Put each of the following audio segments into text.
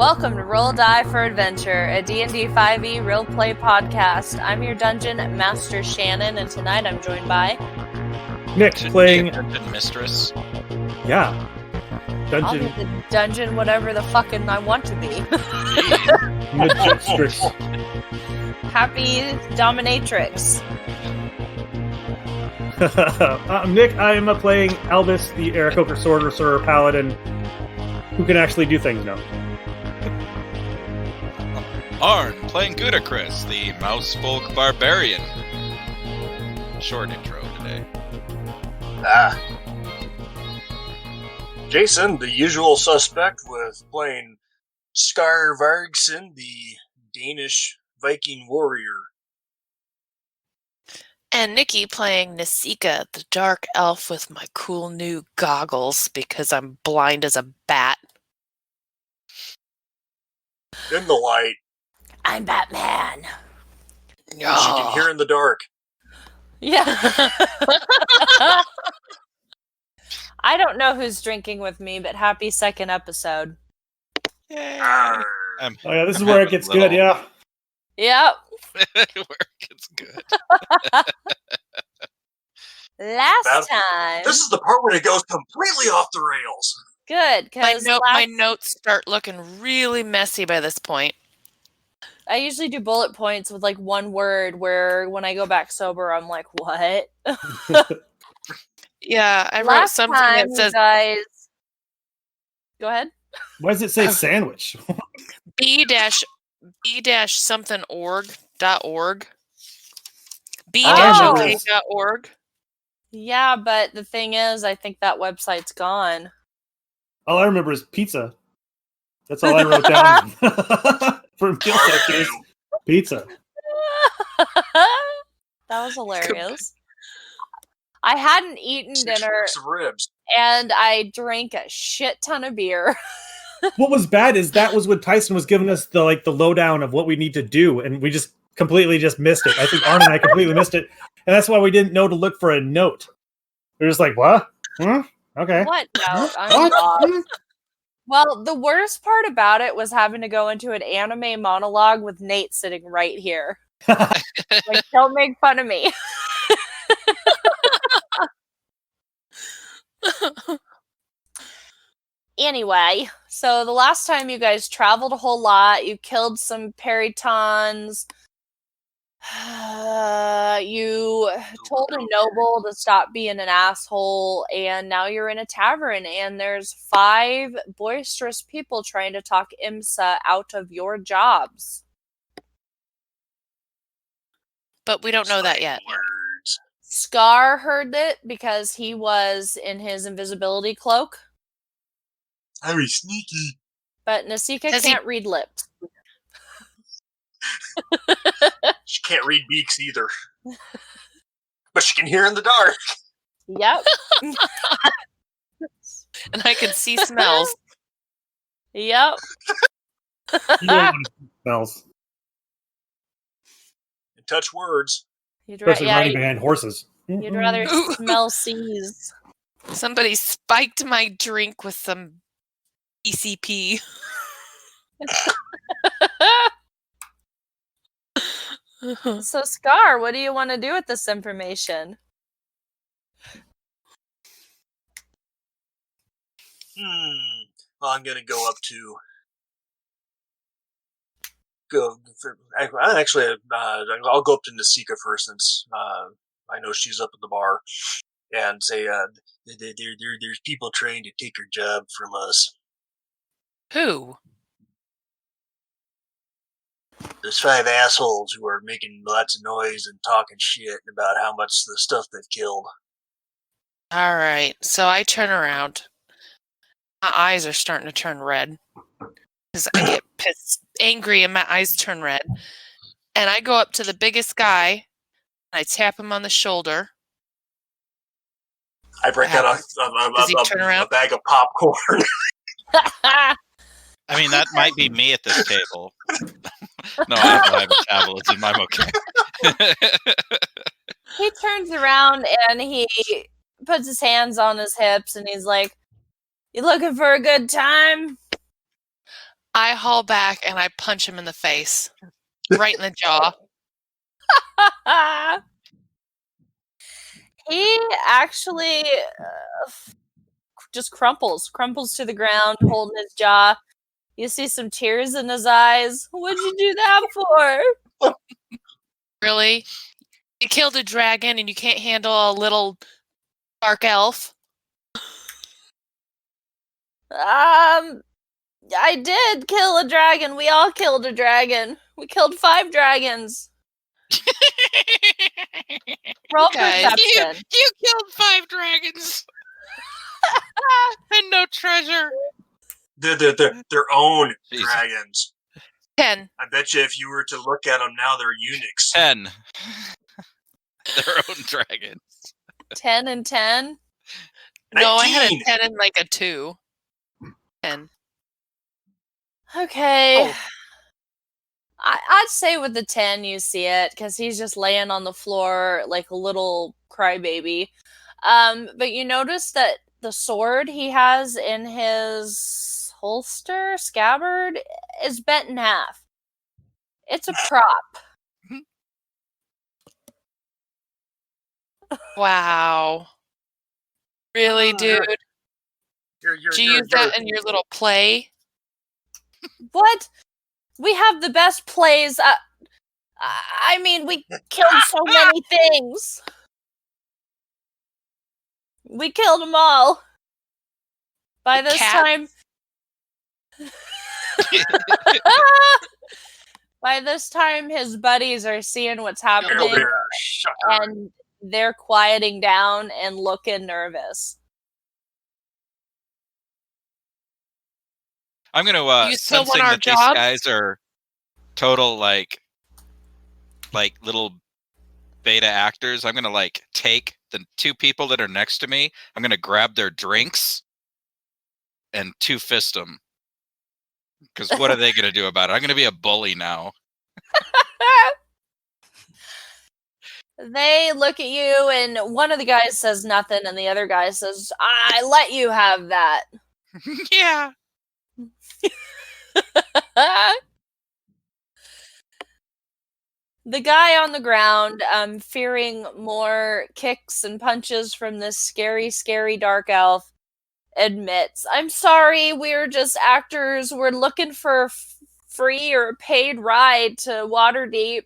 Welcome to Roll Die for Adventure, a D&D 5e real play podcast. I'm your dungeon master Shannon, and tonight I'm joined by Nick playing Dungeon Mistress. Yeah. I'll be the dungeon whatever the fucking I want to be. Mistress. Happy dominatrix. I'm Nick. I am playing Albus, the Aarakocra Sorcerer Paladin, who can actually do things now. Arn playing Gudacris, the Mouse Folk Barbarian. Short intro today. Jason, the usual suspect, with playing Skar Vargson, the Danish Viking warrior. And Nikki playing Nasika, the dark elf with my cool new goggles because I'm blind as a bat. In the light, I'm Batman. she can hear in the dark. Yeah. I don't know who's drinking with me, but happy second episode. Arr. Oh yeah, this is where it gets good, yeah. Yep. Where it gets good. Last time. This is the part where it goes completely off the rails. Good, because my notes start looking really messy by this point. I usually do bullet points with like one word where when I go back sober, I'm like, what? Yeah, I wrote Last something time, that says guys... Go ahead. Why does it say sandwich? b-something org.org. Oh. b-ok.org. Yeah, but the thing is, I think that website's gone. All I remember is pizza. That's all I wrote down. From Killsectors. Pizza. That was hilarious. I hadn't eaten 6 dinner, ribs of ribs. and I drank a shit ton of beer. What was bad is that was when Tyson was giving us the lowdown of what we need to do, and we just completely missed it. I think Arn and I completely missed it, and that's why we didn't know to look for a note. We're just like, what? Huh? Okay. What note? I'm lost. Well, the worst part about it was having to go into an anime monologue with Nate sitting right here. Like, don't make fun of me. Anyway, so the last time you guys traveled a whole lot, you killed some peritons, you told a noble to stop being an asshole, and now you're in a tavern, and there's 5 boisterous people trying to talk IMSA out of your jobs. But we don't know that yet. Words. Scar heard it because he was in his invisibility cloak, Very sneaky. but Nasika Does he- can't read lips. She can't read beaks either. But she can hear in the dark. Yep. And I can see smells. Yep. You don't want to see smells. And touch words. Especially riding behind horses. You'd rather smell seas. Somebody spiked my drink with some ECP. So, Scar, what do you want to do with this information? Well, I'm gonna go up to. I'll go up to Nasika first, since I know she's up at the bar, and say, "There's people trying to take her job from us. Who? There's 5 assholes who are making lots of noise and talking shit about how much the stuff they've killed." All right. So I turn around. My eyes are starting to turn red because I get pissed, angry, and my eyes turn red. And I go up to the biggest guy and I tap him on the shoulder. I break out a bag of popcorn. I mean, that might be me at this table. No, I have metabolism. I'm okay. He turns around and he puts his hands on his hips and he's like, "You looking for a good time?" I haul back and I punch him in the face. Right in the jaw. He actually just crumples to the ground, holding his jaw. You see some tears in his eyes. What'd you do that for? Really? You killed a dragon and you can't handle a little dark elf? I did kill a dragon. We all killed a dragon. We killed 5 dragons. Roll perception. You killed 5 dragons. And no treasure. Their own Jesus. dragons. 10. I bet you if you were to look at them now, they're eunuchs. 10. Their own dragons. 10 and 10? No, I had a 19. 10 and like a 2. 10. Okay. Oh. I'd say with the 10 you see it, because he's just laying on the floor like a little crybaby. But you notice that the sword he has in his holster, scabbard, is bent in half. It's a prop. Wow. Really, dude? You're, Did you use that in your little play? What? We have the best plays. I mean, we killed so many things. We killed them all. By this Cats? time... By this time, his buddies are seeing what's happening, and they're quieting down and looking nervous. I'm going You to, still sensing want our that these jobs? guys are total, like little beta actors, I'm going to, take the 2 people that are next to me. I'm going to grab their drinks and 2-fist them. Because what are they going to do about it? I'm going to be a bully now. They look at you, and one of the guys says nothing, and the other guy says, I let you have that. Yeah. The guy on the ground, fearing more kicks and punches from this scary, scary dark elf, admits, I'm sorry, we're just actors. We're looking for a free or paid ride to Waterdeep.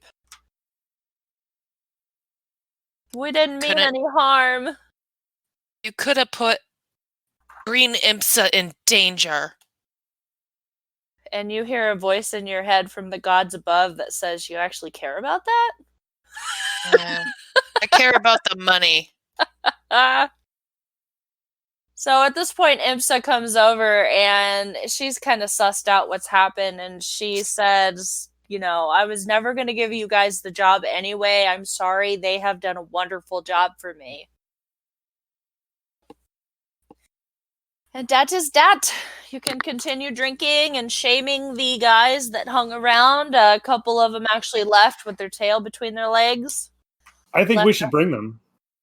We didn't mean any harm. You could have put Green Imsa in danger. And you hear a voice in your head from the gods above that says, you actually care about that? Yeah. I care about the money. So at this point, Imsa comes over, and she's kind of sussed out what's happened, and she says, I was never going to give you guys the job anyway. I'm sorry. They have done a wonderful job for me. And that is that. You can continue drinking and shaming the guys that hung around. A couple of them actually left with their tail between their legs. I think we should bring them.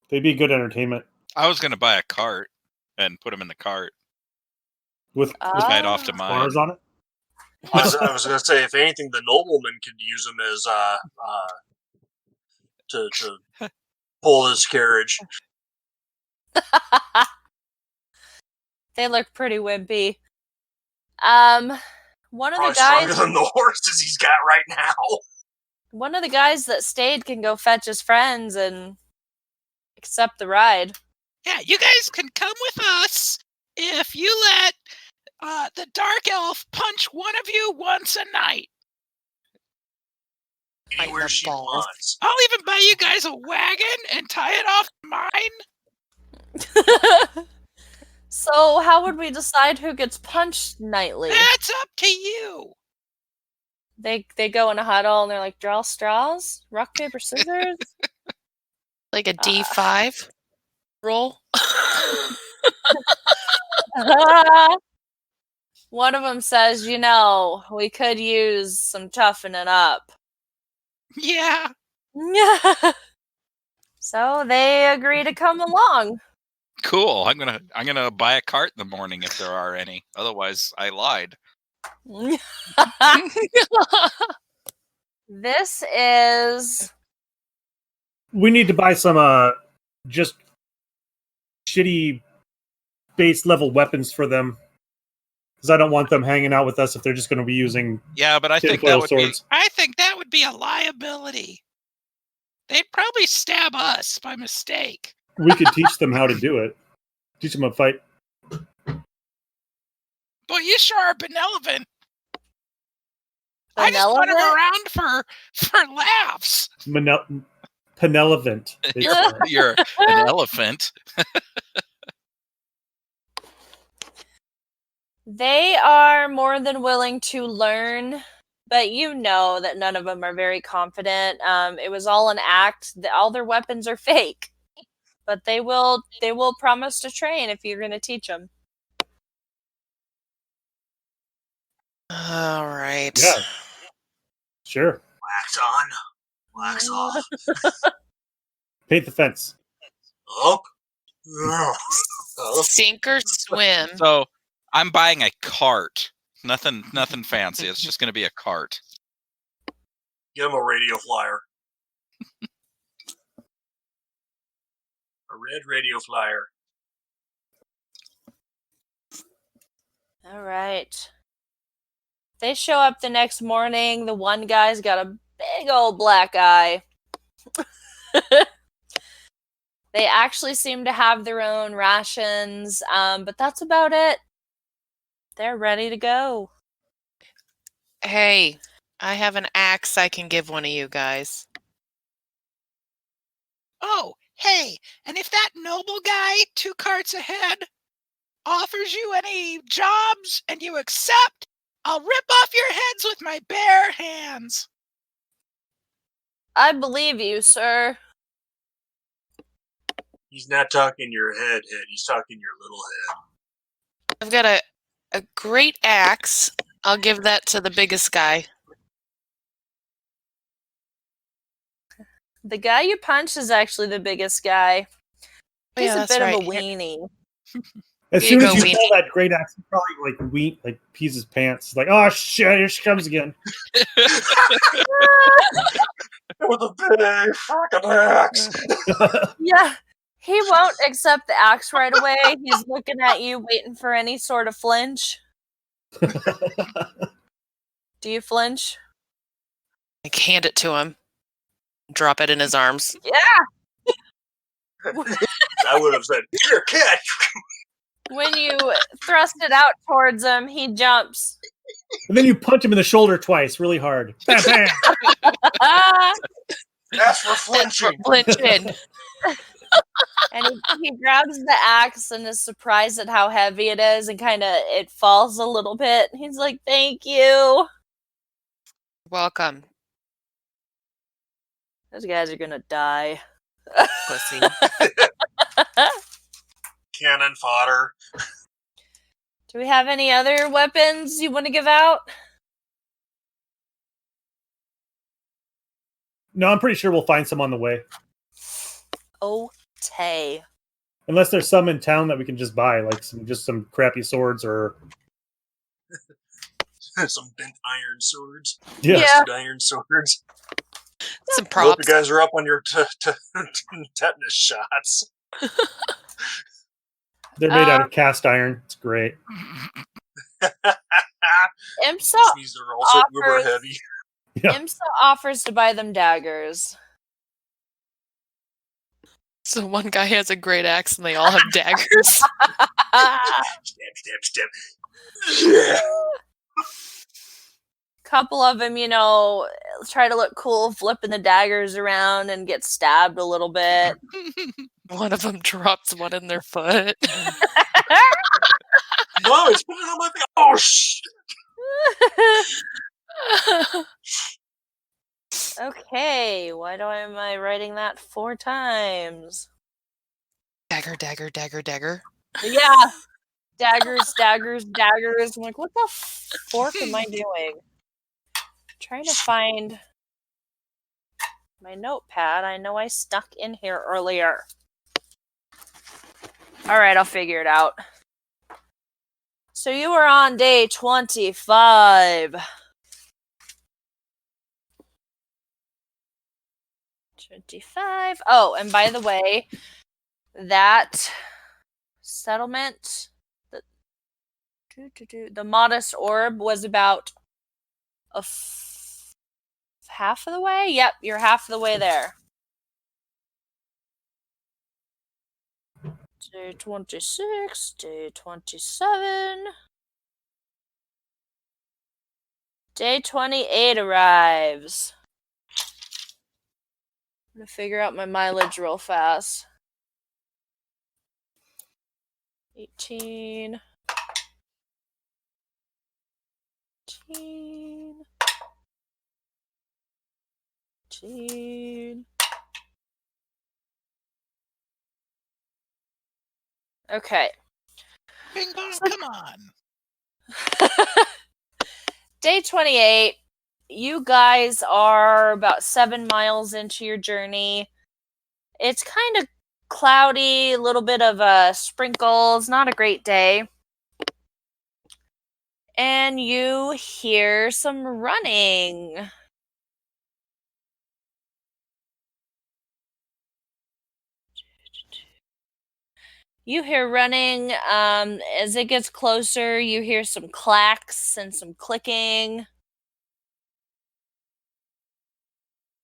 They'd be good entertainment. I was going to buy a cart and put them in the cart. With head off to mine. bars on it? I was going to say, if anything, the nobleman could use them as to pull his carriage. They look pretty wimpy. One of Probably the guys stronger than the horses he's got right now. One of the guys that stayed can go fetch his friends and accept the ride. Yeah, you guys can come with us if you let the Dark Elf punch one of you once a night. Anywhere she wants. I'll even buy you guys a wagon and tie it off mine. So how would we decide who gets punched nightly? That's up to you. They go in a huddle and they're like, draw straws? Rock, paper, scissors? Like a D5 roll? One of them says, we could use some toughening up. Yeah. So they agree to come along. Cool. I'm gonna buy a cart in the morning if there are any. Otherwise, I lied. This is We need to buy some just shitty base level weapons for them. Because I don't want them hanging out with us if they're just going to be using Yeah, but I think tinfoil that swords. would be a liability. They'd probably stab us by mistake. We could teach them how to do it. Teach them a fight. Boy, you sure are benevolent. I just want them around for laughs. Penelope. You're an elephant. They are more than willing to learn, but you know that none of them are very confident. It was all an act. All their weapons are fake, but they will promise to train if you're going to teach them. All right. Yeah. Sure. Wax on, wax off. Paint the fence. Up. Sink or swim. So I'm buying a cart. Nothing fancy. It's just going to be a cart. Give him a radio flyer. A red radio flyer. All right. They show up the next morning. The one guy's got a big old black eye. They actually seem to have their own rations, but that's about it. They're ready to go. Hey, I have an axe I can give one of you guys. Oh, hey, and if that noble guy 2 carts ahead offers you any jobs and you accept, I'll rip off your heads with my bare hands. I believe you, sir. He's not talking your head. He's talking your little head. I've got a great axe. I'll give that to the biggest guy. The guy you punched is actually the biggest guy. He's Yeah, a that's bit right. of a weenie. As Here soon you as go, you Weenie. pull that great axe, he probably pees his pants. Like, oh shit, here she comes again. With a big fucking axe. Yeah, he won't accept the axe right away. He's looking at you, waiting for any sort of flinch. Do you flinch? I hand it to him. Drop it in his arms. Yeah. I would have said, "Here, catch." When you thrust it out towards him, he jumps. And then you punch him in the shoulder twice, really hard. Bam, bam. That's for flinching. Flinching. And he grabs the axe and is surprised at how heavy it is, and it falls a little bit. He's like, "Thank you." Welcome, Those guys are gonna die. pussy. Cannon fodder. Do we have any other weapons you want to give out? No, I'm pretty sure we'll find some on the way. Okay. Unless there's some in town that we can just buy, like some crappy swords or Some bent iron swords. yeah. Yeah. Iron swords. Some Hope props. you guys are up on your tetanus shots. They're made out of cast iron. It's great. IMSA These are also uber offers- heavy. Yeah. IMSA offers to buy them daggers. So one guy has a great axe and they all have daggers. Stab. Yeah. Couple of them, try to look cool, flipping the daggers around and get stabbed a little bit. One of them drops one in their foot. No, it's putting on my thing. Oh shit! Okay, why am I writing that 4 times? Dagger, dagger, dagger, dagger. Yeah. Daggers. I'm like, what the fork am I doing? Trying to find my notepad. I know I stuck in here earlier. Alright, I'll figure it out. So you are on day 25. 25. Oh, and by the way, that settlement, the modest orb was about half of the way. Yep, you're half of the way there. Day 26, day 27. Day 28 arrives. I'm gonna figure out my mileage real fast. 18. 18. 18. Okay. Bing bong, come on. Day 28. You guys are about 7 miles into your journey. It's kind of cloudy, a little bit of sprinkles, not a great day. And you hear some running. You hear running. As it gets closer, you hear some clacks and some clicking.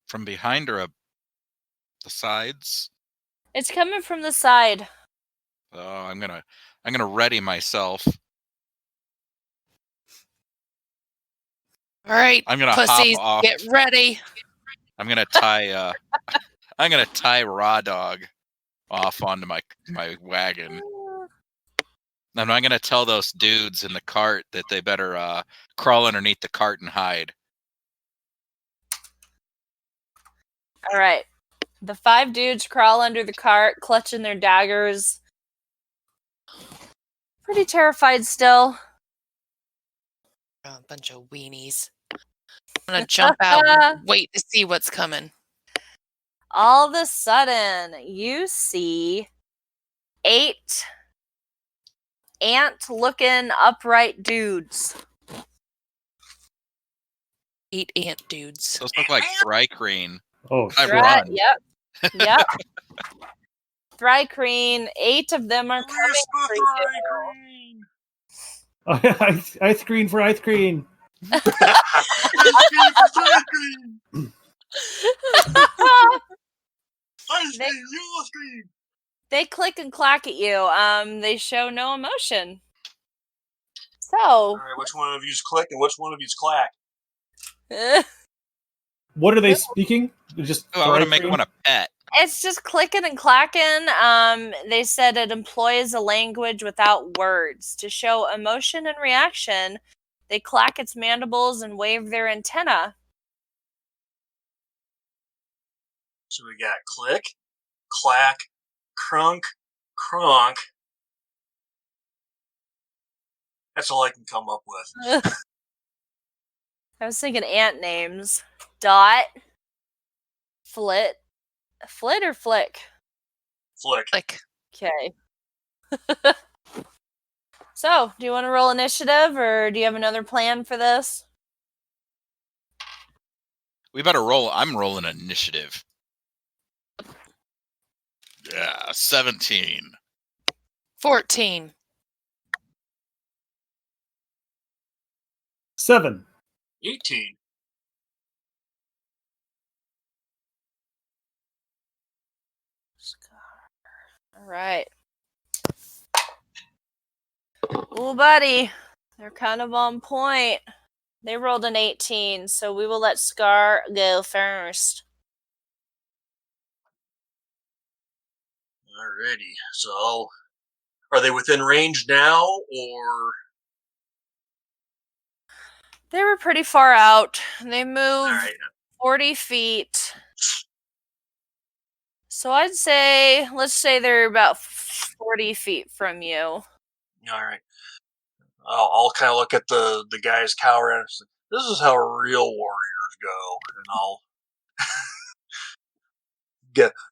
From behind or the sides? It's coming from the side. Oh, I'm gonna ready myself. All right, I'm gonna pussies, hop off. get ready. I'm gonna tie I'm gonna tie Raw Dog off onto my wagon. And I'm gonna tell those dudes in the cart that they better crawl underneath the cart and hide. All right. The 5 dudes crawl under the cart, clutching their daggers. Pretty terrified still. Oh, a bunch of weenies. I'm gonna jump out and wait to see what's coming. All of a sudden, you see 8 ant-looking upright dudes. 8 ant dudes. Those look like Thrycreen. Oh, I shit. run. Yep. Yep. Thrycreen, 8 of them are coming for you. Ice cream for ice cream. They click and clack at you. They show no emotion. So, All right, which one of you's click and which one of you's clack? What are they speaking? Just Oh, I want to make Thrycreen? one a pet. it's just clicking and clacking. They said it employs a language without words. To show emotion and reaction, they clack its mandibles and wave their antenna. So we got click, clack, crunk, cronk. That's all I can come up with. I was thinking ant names. Dot. Flit. Flit or flick? Flick. Like, Okay. So, do you want to roll initiative, or do you have another plan for this? We better roll. I'm rolling initiative. Yeah, 17. 14. 7. 18. All right. Well, buddy, they're kind of on point. They rolled an 18, so we will let Scar go first. Alrighty. So, are they within range now, or? They were pretty far out. They moved Alright. 40 feet. So I'd say, let's say they're about 40 feet from you. Alright. I'll kind of look at the guys cowering and say, this is how real warriors go. And I'll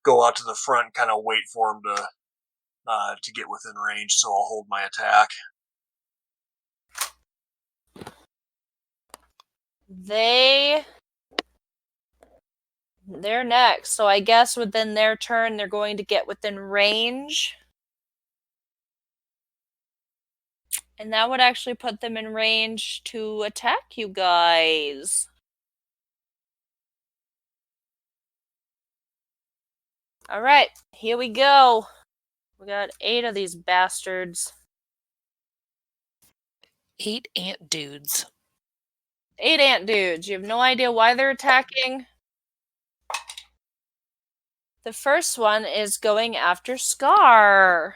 go out to the front and kind of wait for them to get within range, so I'll hold my attack. They're next. So I guess within their turn, they're going to get within range. And that would actually put them in range to attack you guys. All right, here we go. We got 8 of these bastards. 8 ant dudes. 8 ant dudes. You have no idea why they're attacking. The first one is going after Scar.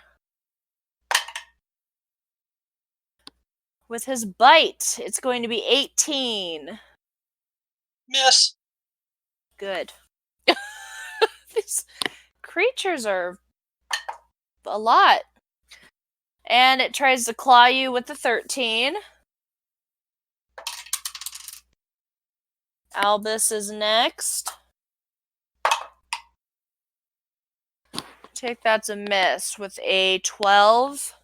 With his bite, it's going to be 18. Miss. Good. These creatures are a lot. And it tries to claw you with the 13. Albus is next. Take that's a miss with a 12.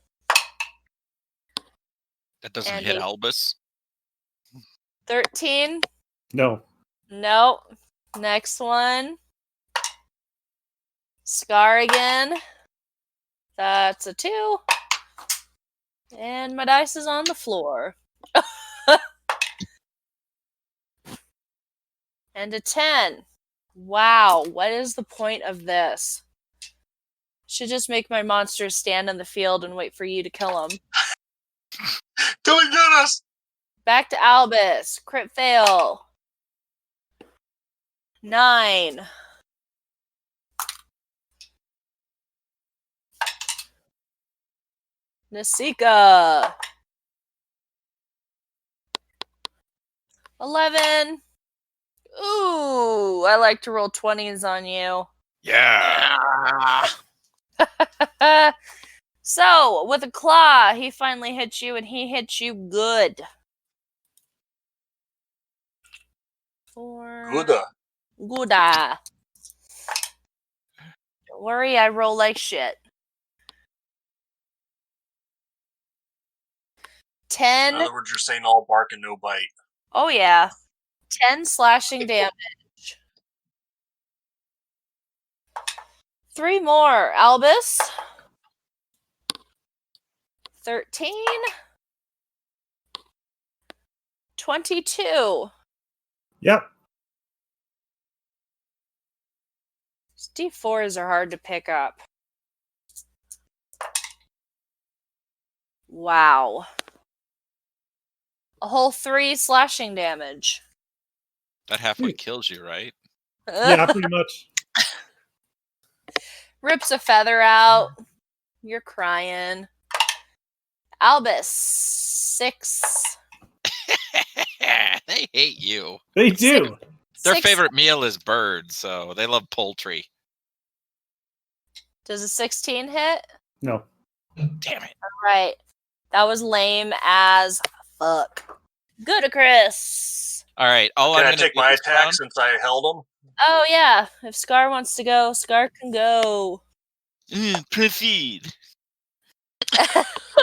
That doesn't And hit a- Albus. 13. No. Nope. Next one. Scar again. That's a 2. And my dice is on the floor. And a 10. Wow, what is the point of this? Should just make my monsters stand in the field and wait for you to kill them. Come and get us! Back to Albus. Crit fail. 9. Nasika. 11. Ooh, I like to roll 20s on you. Yeah. So, with a claw, he finally hits you, and he hits you good. 4. Gooda. Gooda. Don't worry, I roll like shit. 10. In other words, you're saying all bark and no bite. Oh, yeah. 10 slashing damage. 3 more. Albus. 13. 22. Yep. These D4s are hard to pick up. Wow. A whole 3 slashing damage. That halfway kills you, right? Yeah, pretty much. Rips a feather out. You're crying. Albus. 6. They hate you. They do. Their 6. favorite meal is birds, so they love poultry. Does a 16 hit? No. Damn it. Right. That was lame as fuck. Good to Chris. All right. All Can I'm I gonna take do my this attack round- since I held him? Oh, yeah. If Scar wants to go, Scar can go. Proceed.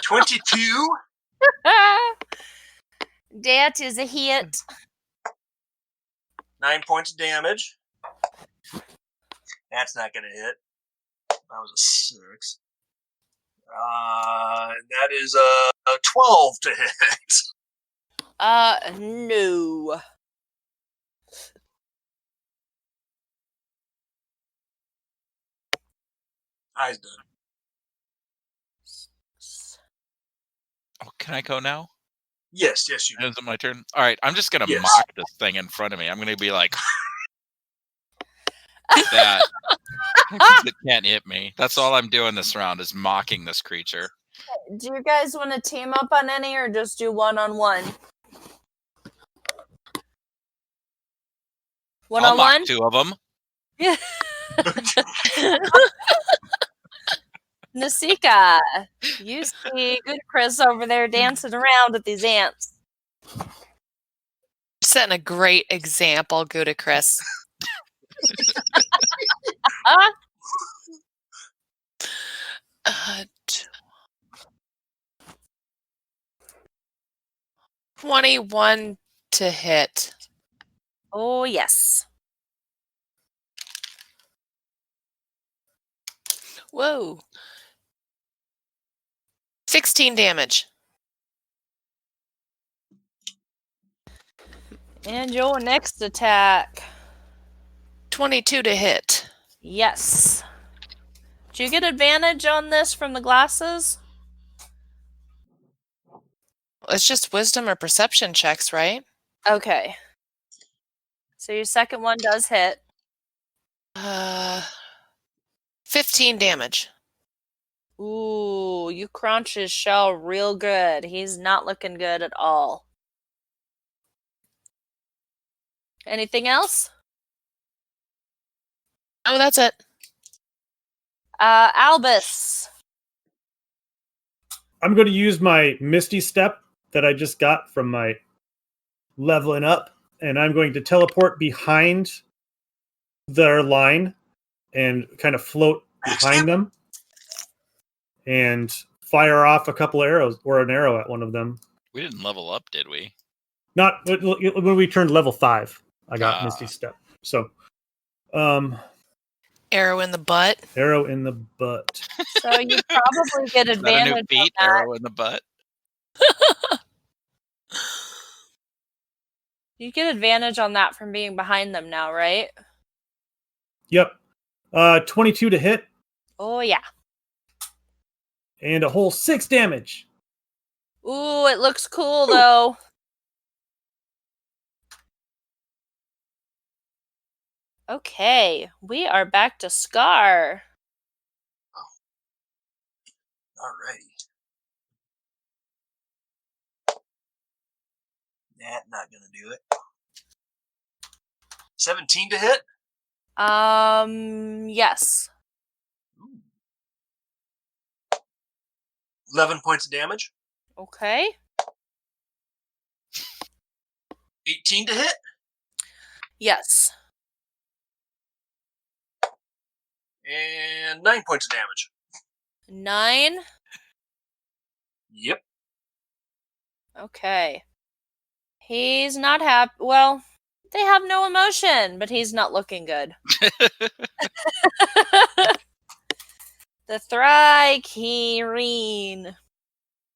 22? That is a hit. 9 points of damage. That's not going to hit. That was a 6. That is a 12 to hit. No. Eyes done. Oh, can I go now? Yes, you Is can. it my turn? All right. I'm just gonna Yes. mock this thing in front of me. I'm gonna be like, that. It can't hit me. That's all I'm doing this round is mocking this creature. Do you guys want to team up on any or just do one-on-one? I'll mock One-on-one? 2 of them. Yeah. Nasika, you see good Chris over there dancing around with these ants. Setting a great example, Gudicris. Huh? 21 to hit. Oh, yes. Whoa. 16 damage. And your next attack. 22 to hit. Yes. Do you get advantage on this from the glasses? It's just wisdom or perception checks, right? Okay. So your second one does hit. 15 damage. Ooh, you crunch his shell real good. He's not looking good at all. Anything else? Oh, that's it. Albus. I'm going to use my Misty Step that I just got from my leveling up, and I'm going to teleport behind their line and kind of float behind them and fire off a couple of arrows or an arrow at one of them. We didn't level up, did we? Not when we turned level 5. I got Misty Step. So, Arrow in the butt. arrow in the butt. So you probably get Is that a advantage new feat? on that. Arrow in the butt. You get advantage on that from being behind them now, right? Yep. 22 to hit Oh, yeah. and a whole 6 damage. Ooh, it looks cool, though. Okay, we are back to Scar. Alrighty. Not gonna do it. 17 to hit? Yes. Ooh. 11 points of damage. Okay. 18 to hit? Yes. And 9 points of damage. 9. Yep. Okay. He's not happy. Well, they have no emotion, but he's not looking good. The Thrykeerine.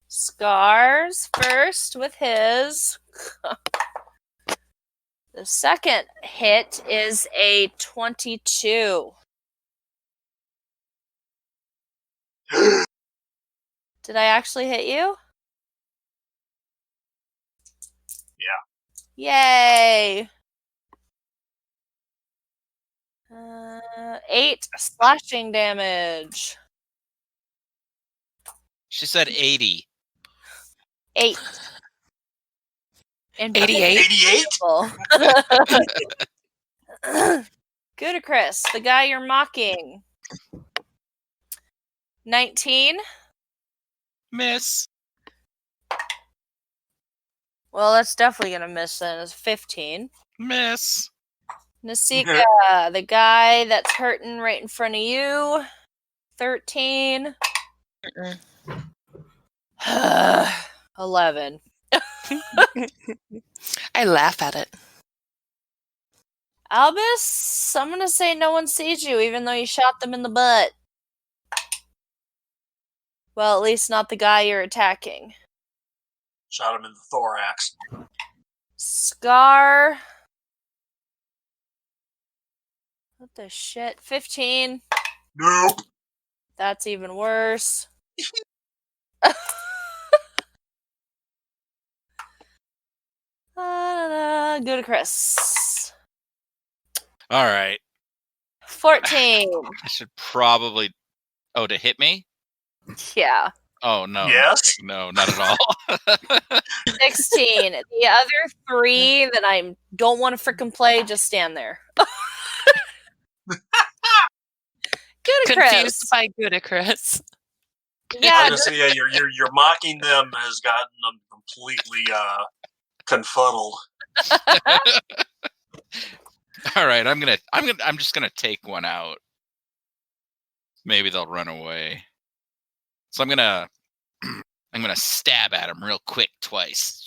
Scars first with his. The second hit is a 22. Did I actually hit you? Yeah. Yay! 8 slashing damage. She said 80. 8. And 88? 88? Good, Chris. The guy you're mocking. 19. Miss. Well, that's definitely gonna miss then. It's 15. Miss. Nasika, the guy that's hurting right in front of you. 13. 11. I laugh at it. Albus, I'm gonna say no one sees you, even though you shot them in the butt. Well, at least not the guy you're attacking. Shot him in the thorax. Scar. What the shit? 15. Nope. That's even worse. Go to Chris. All right. 14. I should probably. Oh, to hit me? Yeah. Oh, no. Yes? No, not at all. 16. The other 3 that I don't want to freaking play, just stand there. Good, Chris. Confused by Goodicris. Yeah. I was gonna say, yeah, you're mocking them has gotten them completely confuddled. All right, I'm just gonna take one out. Maybe they'll run away. So I'm gonna stab at him real quick twice.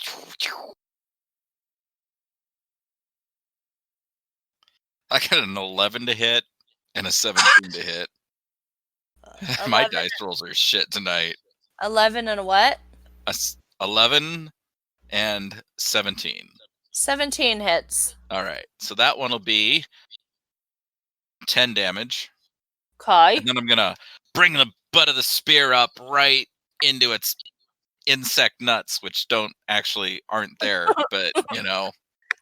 I got an 11 to hit and a 17 to hit. My 11, dice rolls are shit tonight. 11 and a what? 11 and 17. 17 hits. All right. So that one will be 10 damage. Okay. And then I'm going to bring the butt of the spear up right into its insect nuts, which aren't there, but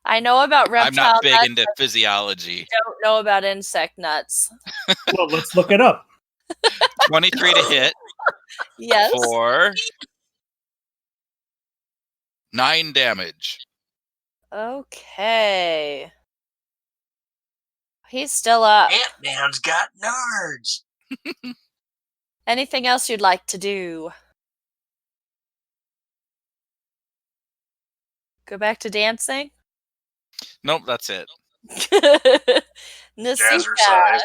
I know about reptile I'm not big nuts. into physiology. I don't know about insect nuts. Well, let's look it up. 23 to hit Yes. for 9 damage. Okay. He's still up. Ant-Man's got nards. Anything else you'd like to do? Go back to dancing? Nope, that's it. Nasika. Jazzercise.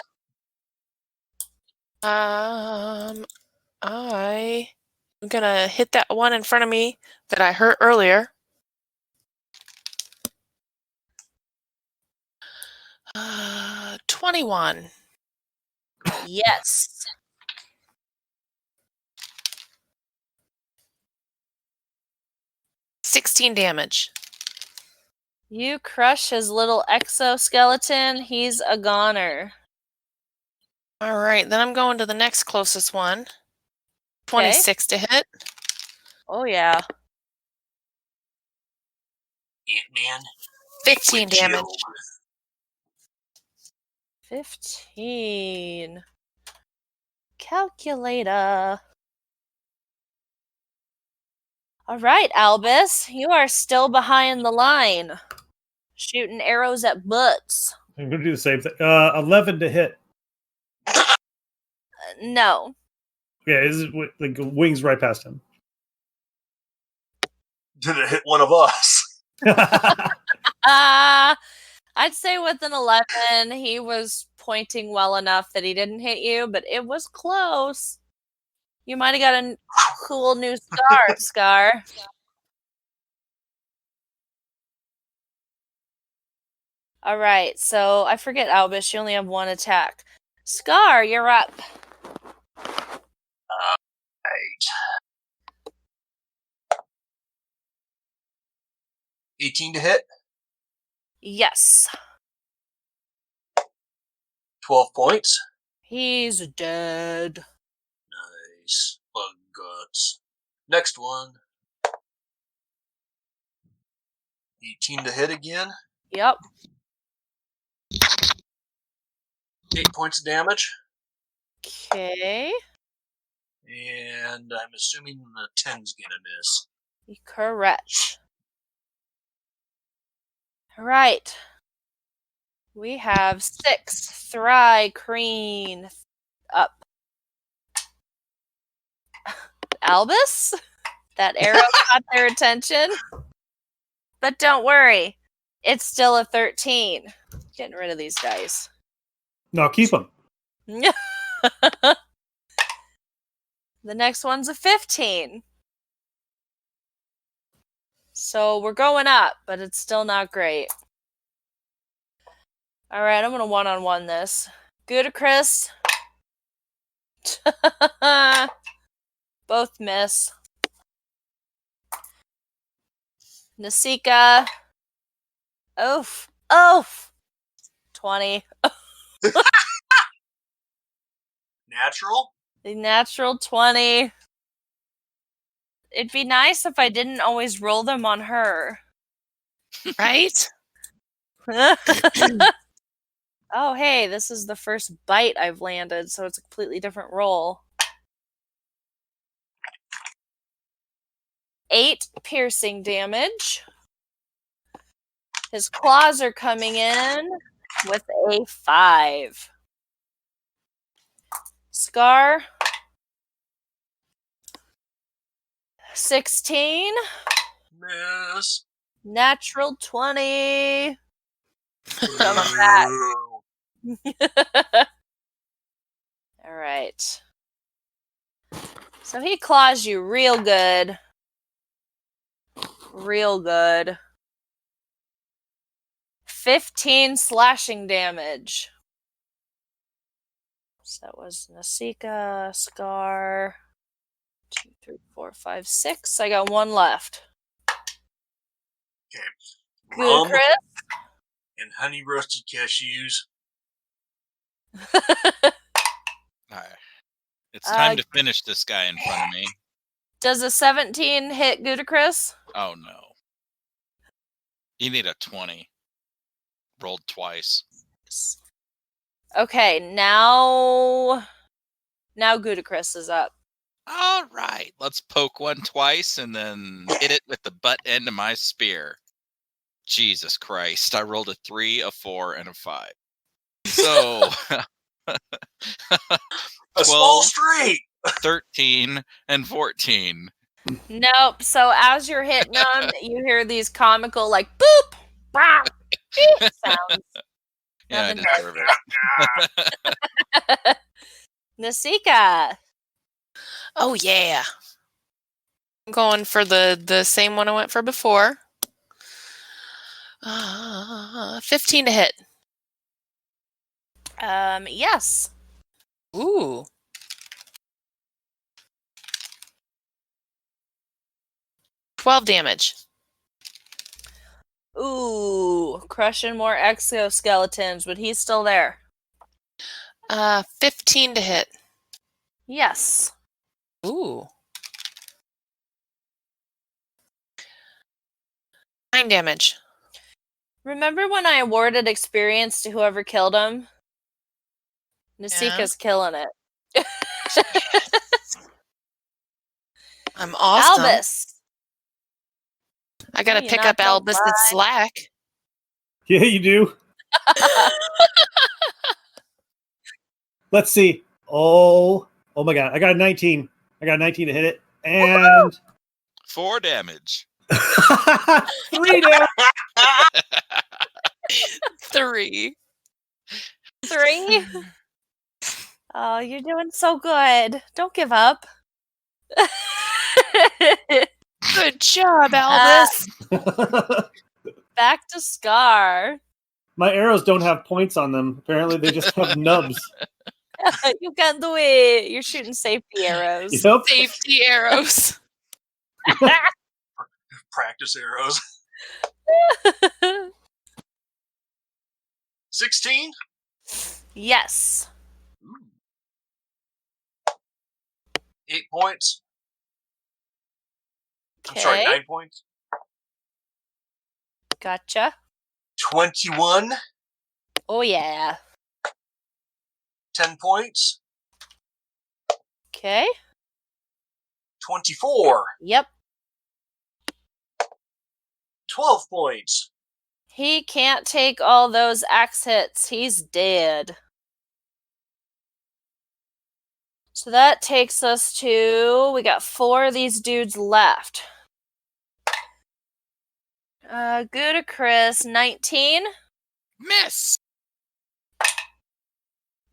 I'm gonna hit that one in front of me that I hurt earlier. 21. Yes. $16 damage. You crush his little exoskeleton. He's a goner. All right, then I'm going to the next closest one. Okay. 26 to hit. Oh, yeah. Ant-Man. 15 damage. 15. Calculator. All right, Albus, you are still behind the line. Shooting arrows at butts. I'm going to do the same thing. 11 to hit. No. Yeah, like wings right past him. Did it hit one of us? I'd say with an 11, he was pointing well enough that he didn't hit you, but it was close. You might have got a cool new scar. All right, so I forget, Albus, you only have one attack. Scar, you're up. Right. 18 to hit. Yes. 12 points. He's dead. Nice. Bug guts. Next one. 18 to hit again. Yep. 8 points of damage. Okay. And I'm assuming the 10's gonna miss. Correct. All right. We have 6 Thry-Kreen up. Albus? That arrow caught their attention. But don't worry. It's still a 13. Getting rid of these dice. No, keep them. The next one's a 15. So we're going up, but it's still not great. All right, I'm going to one-on-one this. Gudicris. Both miss. Nasika. Oof. 20. Natural? The natural 20. It'd be nice if I didn't always roll them on her. Right? Oh, hey, this is the first bite I've landed, so it's a completely different roll. 8 piercing damage. His claws are coming in with a 5. Scar. 16. Miss. Natural 20. Ooh. All right. So he claws you real good. Real good. 15 slashing damage. So that was Nasika, Scar, 2, 3, 4, 5, 6. I got one left. Okay. Good, Rum Chris. and honey roasted cashews. Alright. It's time to finish this guy in front of me. Does a 17 hit Gudicris? Oh no. You need a 20. Rolled twice. Okay, now Gudicris is up. All right, let's poke one twice and then hit it with the butt end of my spear. Jesus Christ, I rolled a 3, a 4, and a 5. So, A small straight! 13, and 14. Nope. So as you're hitting them, you hear these comical like boop, bop, beep sounds. Yeah, I Nothing deserve it. Nasika. Oh yeah. I'm going for the same one I went for before. 15 to hit. Yes. Ooh. $12 damage. Ooh, crushing more exoskeletons, but he's still there. 15 to hit. Yes. Ooh. 9 damage. Remember when I awarded experience to whoever killed him? Nasika's killing it. I'm awesome. Albus. I gotta You pick not up gonna Albus's lie. slack. Yeah, you do. Let's see. Oh my god. I got a 19. I got a 19 to hit it. And 4 damage. 3 damage. 3. 3. Oh, you're doing so good. Don't give up. Good job, Albus. Back to Scar. My arrows don't have points on them. Apparently, they just have nubs. You can do it. You're shooting safety arrows. Yep. Safety arrows. Practice arrows. 16? Yes. 8 points. I'm sorry, Okay. 9 points. Gotcha. 21. Oh, yeah. 10 points. Okay. 24. Yep. 12 points. He can't take all those axe hits. He's dead. So that takes us to... We got 4 of these dudes left. Gudicris, 19. Miss.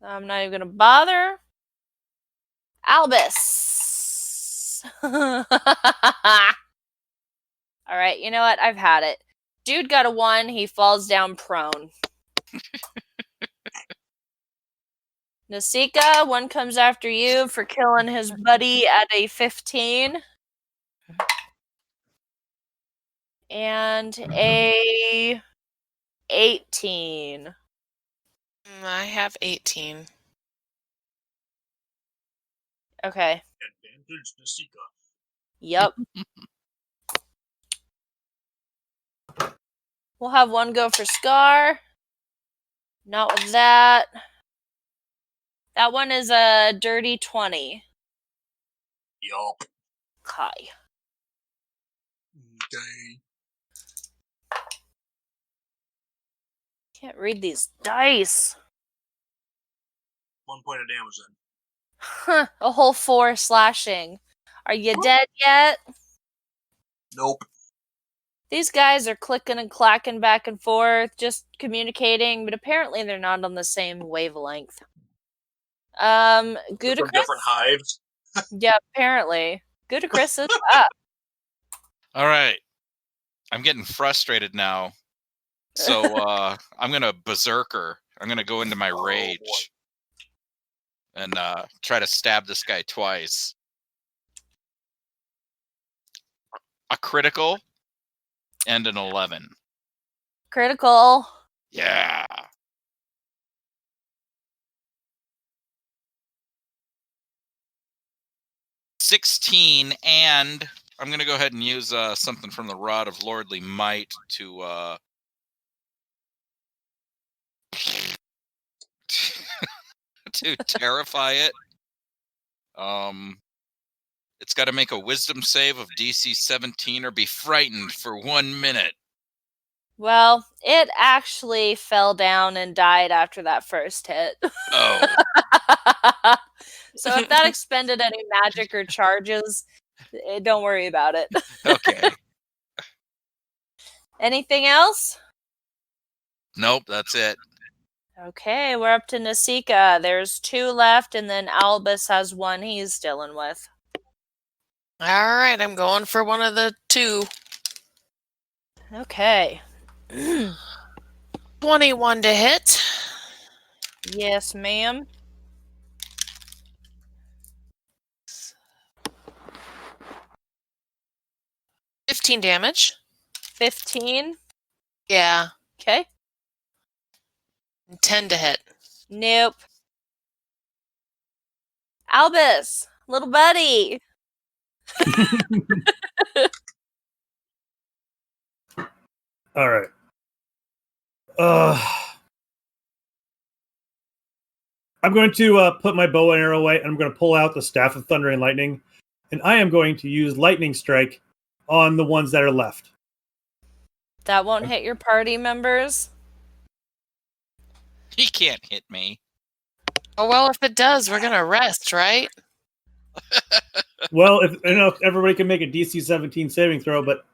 I'm not even going to bother. Albus. All right, you know what? I've had it. Dude got a 1. He falls down prone. Nasika, 1 comes after you for killing his buddy at a 15. And a 18. I have 18. Okay. Advantage Nasika. Yep. We'll have 1 go for Scar. Not with that. That one is a dirty 20. Yup. Okay. Okay. Can't read these dice. 1 point of damage then. Huh, a whole 4 slashing. Are you dead yet? Nope. These guys are clicking and clacking back and forth, just communicating, but apparently they're not on the same wavelength. From Gudicris? different hives. Yeah, apparently. Gudicris is up. All right. I'm getting frustrated now So I'm gonna berserker. I'm gonna go into my Oh, rage and try to stab this guy twice. A critical and an 11. Critical. Yeah. $16, and I'm gonna go ahead and use something from the Rod of Lordly Might to to terrify it. It's got to make a Wisdom save of DC 17 or be frightened for 1 minute. Well, it actually fell down and died after that first hit. Oh. So if that expended any magic or charges, don't worry about it. Okay. Anything else? Nope, that's it. Okay, we're up to Nasika. There's 2 left, and then Albus has 1 he's dealing with. All right, I'm going for one of the 2. Okay. 21 to hit. Yes, ma'am. 15 damage. 15. Yeah. Okay. 10 to hit. Nope. Albus, little buddy. All right. I'm going to put my bow and arrow away, and I'm going to pull out the Staff of Thunder and Lightning, and I am going to use Lightning Strike on the ones that are left. That won't hit your party members. He can't hit me. Oh, well, if it does, we're going to rest, right? Well, if everybody can make a DC 17 saving throw, but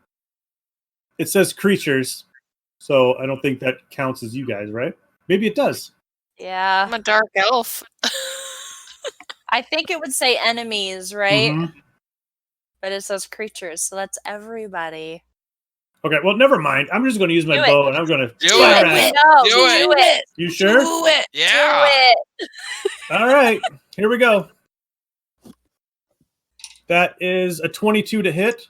it says creatures, so I don't think that counts as you guys, right? Maybe it does. Yeah. I'm a dark elf. I think it would say enemies, right? Mm-hmm. But it says creatures, so that's everybody. Okay, well, never mind. I'm just going to use my Do bow, and I'm going to Do it. No, Do it. You sure? Do it. Yeah. Do it. All right, here we go. That is a 22 to hit.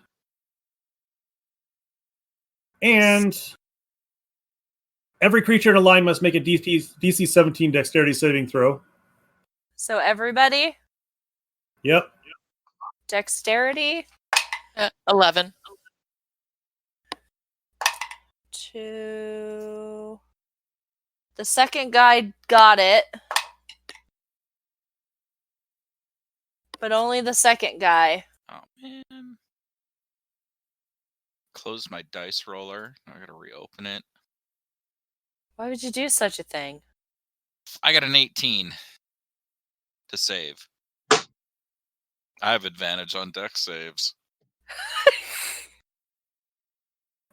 And every creature in a line must make a DC 17 dexterity saving throw. So everybody, Yep. dexterity. 11. 2. The second guy got it. But only the second guy. Oh, man. Close my dice roller. I gotta reopen it. Why would you do such a thing? I got an 18 to save. I have advantage on dex saves.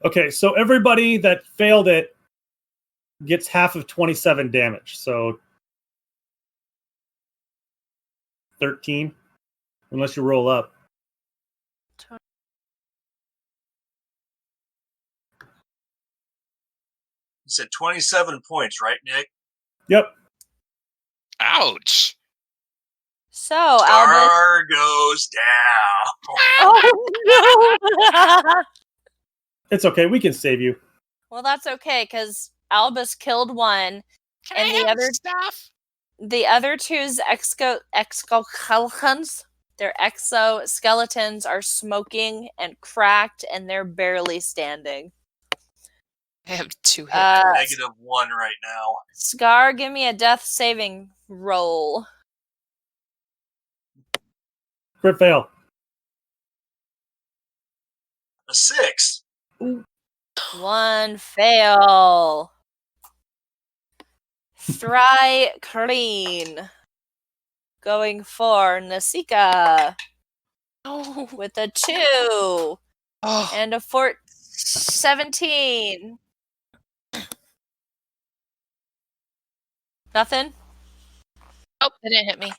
Okay, so everybody that failed it gets half of 27 damage. So 13, unless you roll up. You said 27 points, right, Nick? Yep. Ouch! So, Albus. Star goes down. Oh, no! It's okay. We can save you. Well, that's okay, because Albus killed one, and the other stuff? The other two's exoskeletons, their exoskeletons are smoking and cracked, and they're barely standing. I have 2 hit Uh, points. -1 right now. Scar, give me a death saving roll. Crit fail. A 6. 1 fail. Thry clean. Going for Nasika Oh. with a 2 Oh. and a 17. Nothing? Nope, it didn't hit me.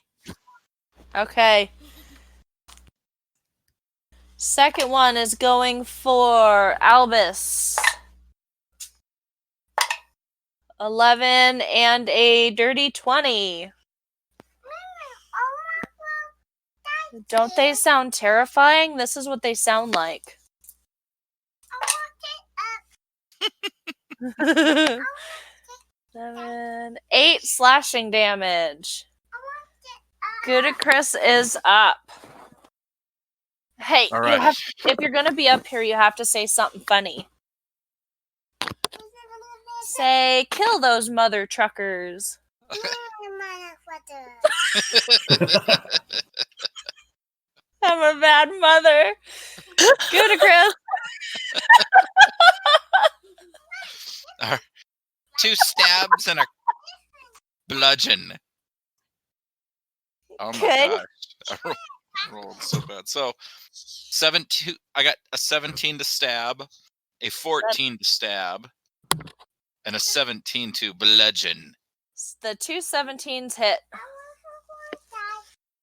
Okay. Second one is going for Albus. 11 and a dirty 20. Don't they sound terrifying? This is what they sound like. 7, 8 slashing damage. Chris is up. Hey, All right. if you're gonna be up here, you have to say something funny. Say, kill those mother truckers. I'm a bad mother. Chris. 2 stabs and a bludgeon. Oh my gosh. I rolled so bad. So 17. I got a 17 to stab, a 14 to stab, and a 17 to bludgeon. The 2 17s hit.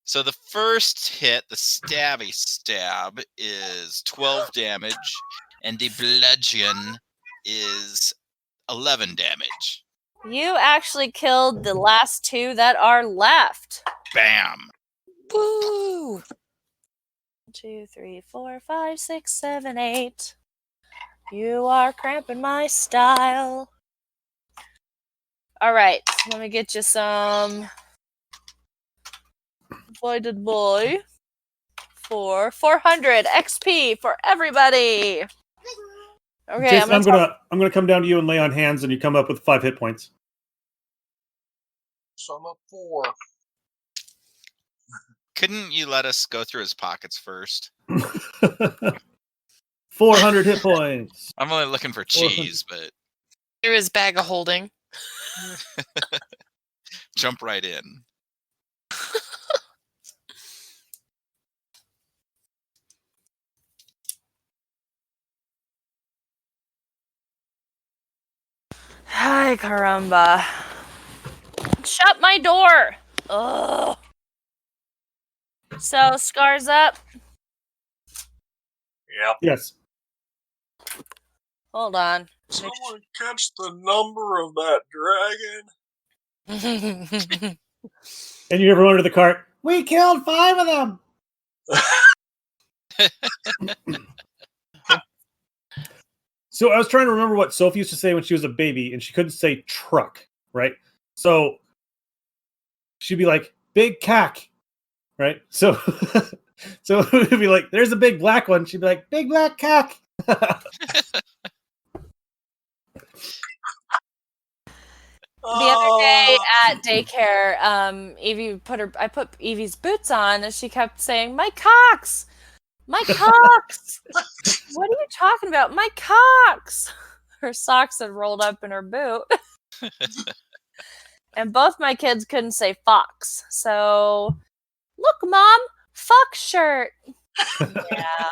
So the first hit, the stabby stab, is 12 damage, and the bludgeon is 11 damage. You actually killed the last 2 that are left. Bam. Woo! 2, 3, 4, 5, 6, 7, 8. You are cramping my style. All right, let me get you some voided boy for 400 XP for everybody. Okay, Jason, I'm gonna come down to you and lay on hands, and you come up with 5 hit points. So I'm up 4. Couldn't you let us go through his pockets first? 400 hit points. I'm only looking for cheese, but Through his bag of holding. jump right in. Hi, caramba. Shut my door. Ugh. So, Scar's up. Yep. Yes. Hold on. Someone catch the number of that dragon. And you ever under the cart? We killed 5 of them. So I was trying to remember what Sophie used to say when she was a baby, and she couldn't say truck, right? So she'd be like, big cack, right? So so it would be like, there's a big black one. She'd be like, big black cack. The other day at daycare, I put Evie's boots on, and she kept saying, "My cocks, my cocks." What are you talking about? My cocks. Her socks had rolled up in her boot, and both my kids couldn't say fox. So, look, Mom, fuck shirt. Yeah,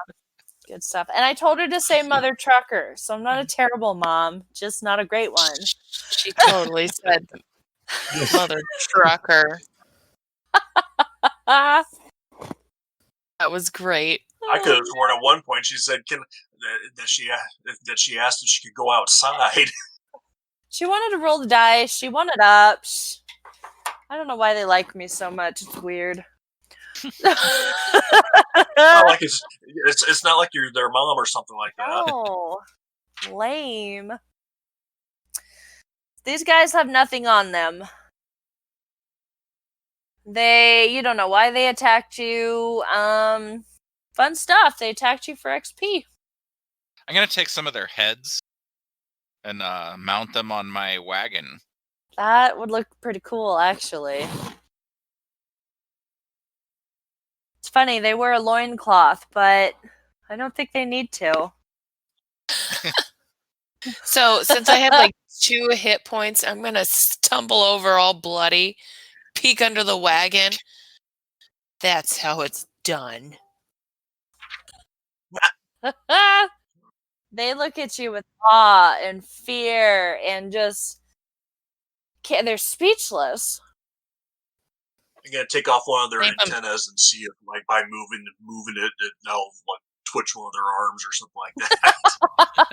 good stuff. And I told her to say mother trucker. So I'm not a terrible mom, just not a great one. She totally said mother trucker. That was great. I could have sworn at one point she said that she asked if she could go outside. She wanted to roll the dice. She wanted up. I don't know why they like me so much. It's weird. Not like it's not like you're their mom or something like that. Oh, lame. These guys have nothing on them. You don't know why they attacked you. Fun stuff. They attacked you for XP. I'm gonna take some of their heads and mount them on my wagon. That would look pretty cool, actually. It's funny, they wear a loincloth, but I don't think they need to. So since I had like 2 hit points, I'm gonna stumble over all bloody, peek under the wagon. That's how it's done. They look at you with awe and fear and just they're speechless. I'm gonna take off one of their Name 'em. antennas and see if, like, by moving it, they'll like twitch one of their arms or something like that.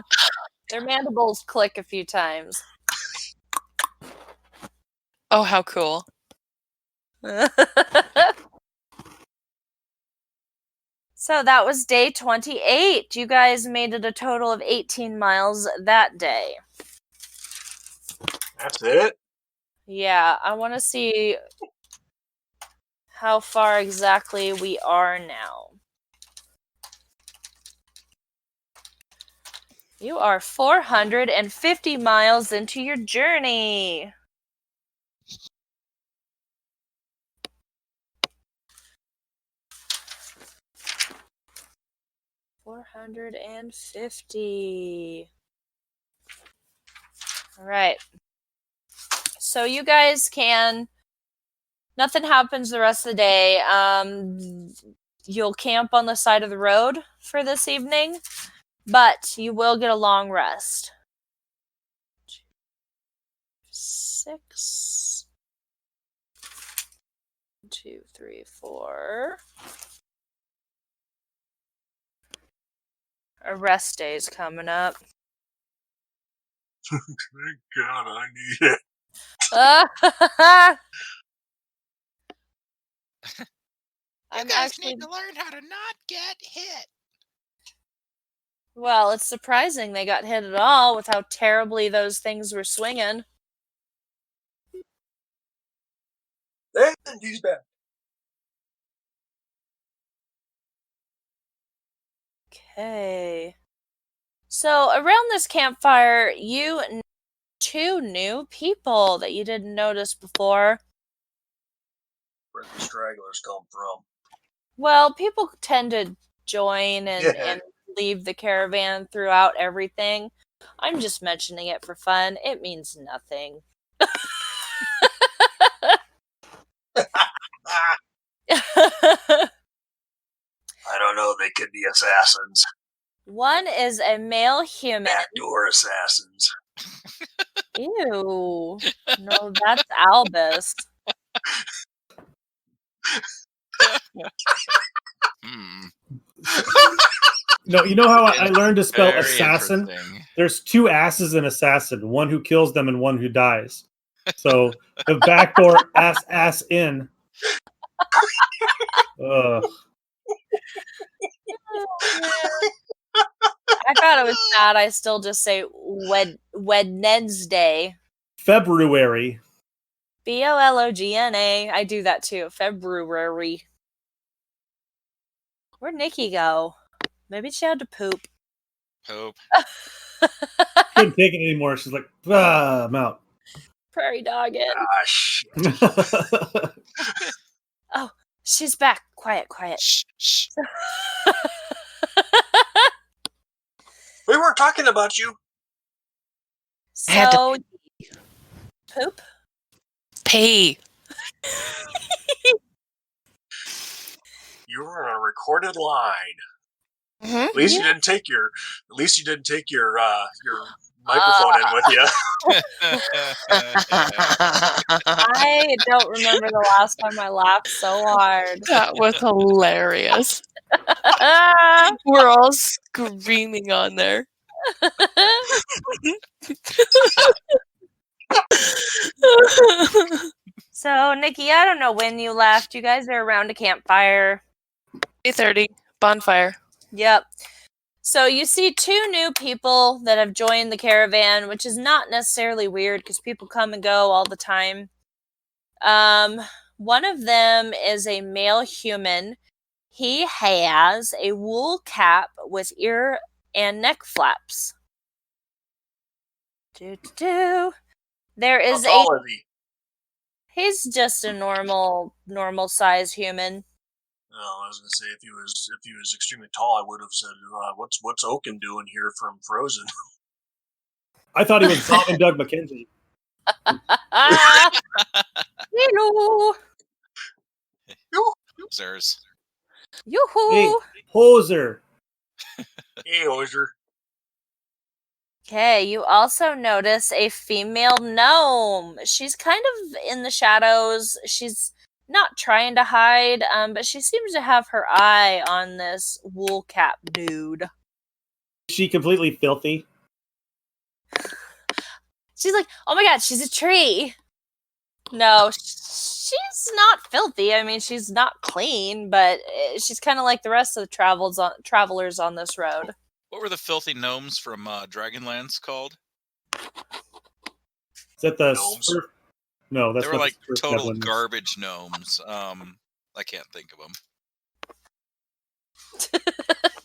Their mandibles click a few times. Oh, how cool. So that was day 28. You guys made it a total of 18 miles that day. That's it? Yeah, I want to see how far exactly we are now. You are 450 miles into your journey. $450. All right. So you guys can. Nothing happens the rest of the day. You'll camp on the side of the road for this evening, but you will get a long rest. 6. 1, 2, 3, 4. A rest day's coming up. Thank God I need it. You guys need to learn how to not get hit. Well, it's surprising they got hit at all with how terribly those things were swinging. And he's back. Okay. So around this campfire, you know 2 new people that you didn't notice before. Where the stragglers come from. Well, people tend to join and leave the caravan throughout everything. I'm just mentioning it for fun. It means nothing. I don't know, they could be assassins. One is a male human. Backdoor assassins. Ew. No, that's Albus. No, you know how I learned to spell Very assassin? interesting. There's 2 asses in assassin, one who kills them and one who dies. So the backdoor ass in. Ugh. I thought it was sad. I still just say Wednesday. February. Bologna. I do that too. February. Where'd Nikki go? Maybe she had to poop. Poop. Couldn't take it anymore. She's like, I'm out. Prairie dogging. Ah, shit. Oh, she's back. Quiet. Shh, shh. We weren't talking about you. So, poop? Pay. You were on a recorded line. Mm-hmm. At least you didn't take your microphone in with you. I don't remember the last time I laughed so hard. That was hilarious. We're all screaming on there. So, Nikki, I don't know when you left. You guys are around a campfire. 8:30 bonfire. Yep. So you see 2 new people that have joined the caravan, which is not necessarily weird because people come and go all the time. One of them is a male human. He has a wool cap with ear and neck flaps. There is How tall is he? He's just a normal size human. Oh, I was gonna say if he was extremely tall, I would have said, "What's Oaken doing here from Frozen?" I thought he was Bob and Doug McKenzie. Hello. Losers. Yoo-hoo. Hey, Hoser. Hey, Ozier. Okay, you also notice a female gnome. She's kind of in the shadows. She's not trying to hide, but she seems to have her eye on this wool cap dude. Is she completely filthy? She's like, oh my god, she's a tree. No, she's not filthy. I mean, she's not clean, but she's kind of like the rest of the travelers on this road. What were the filthy gnomes from Dragonlance called? Is that the Gnomes? Smurf? No, that's They were not like the Smurf total goblins. garbage gnomes. I can't think of them.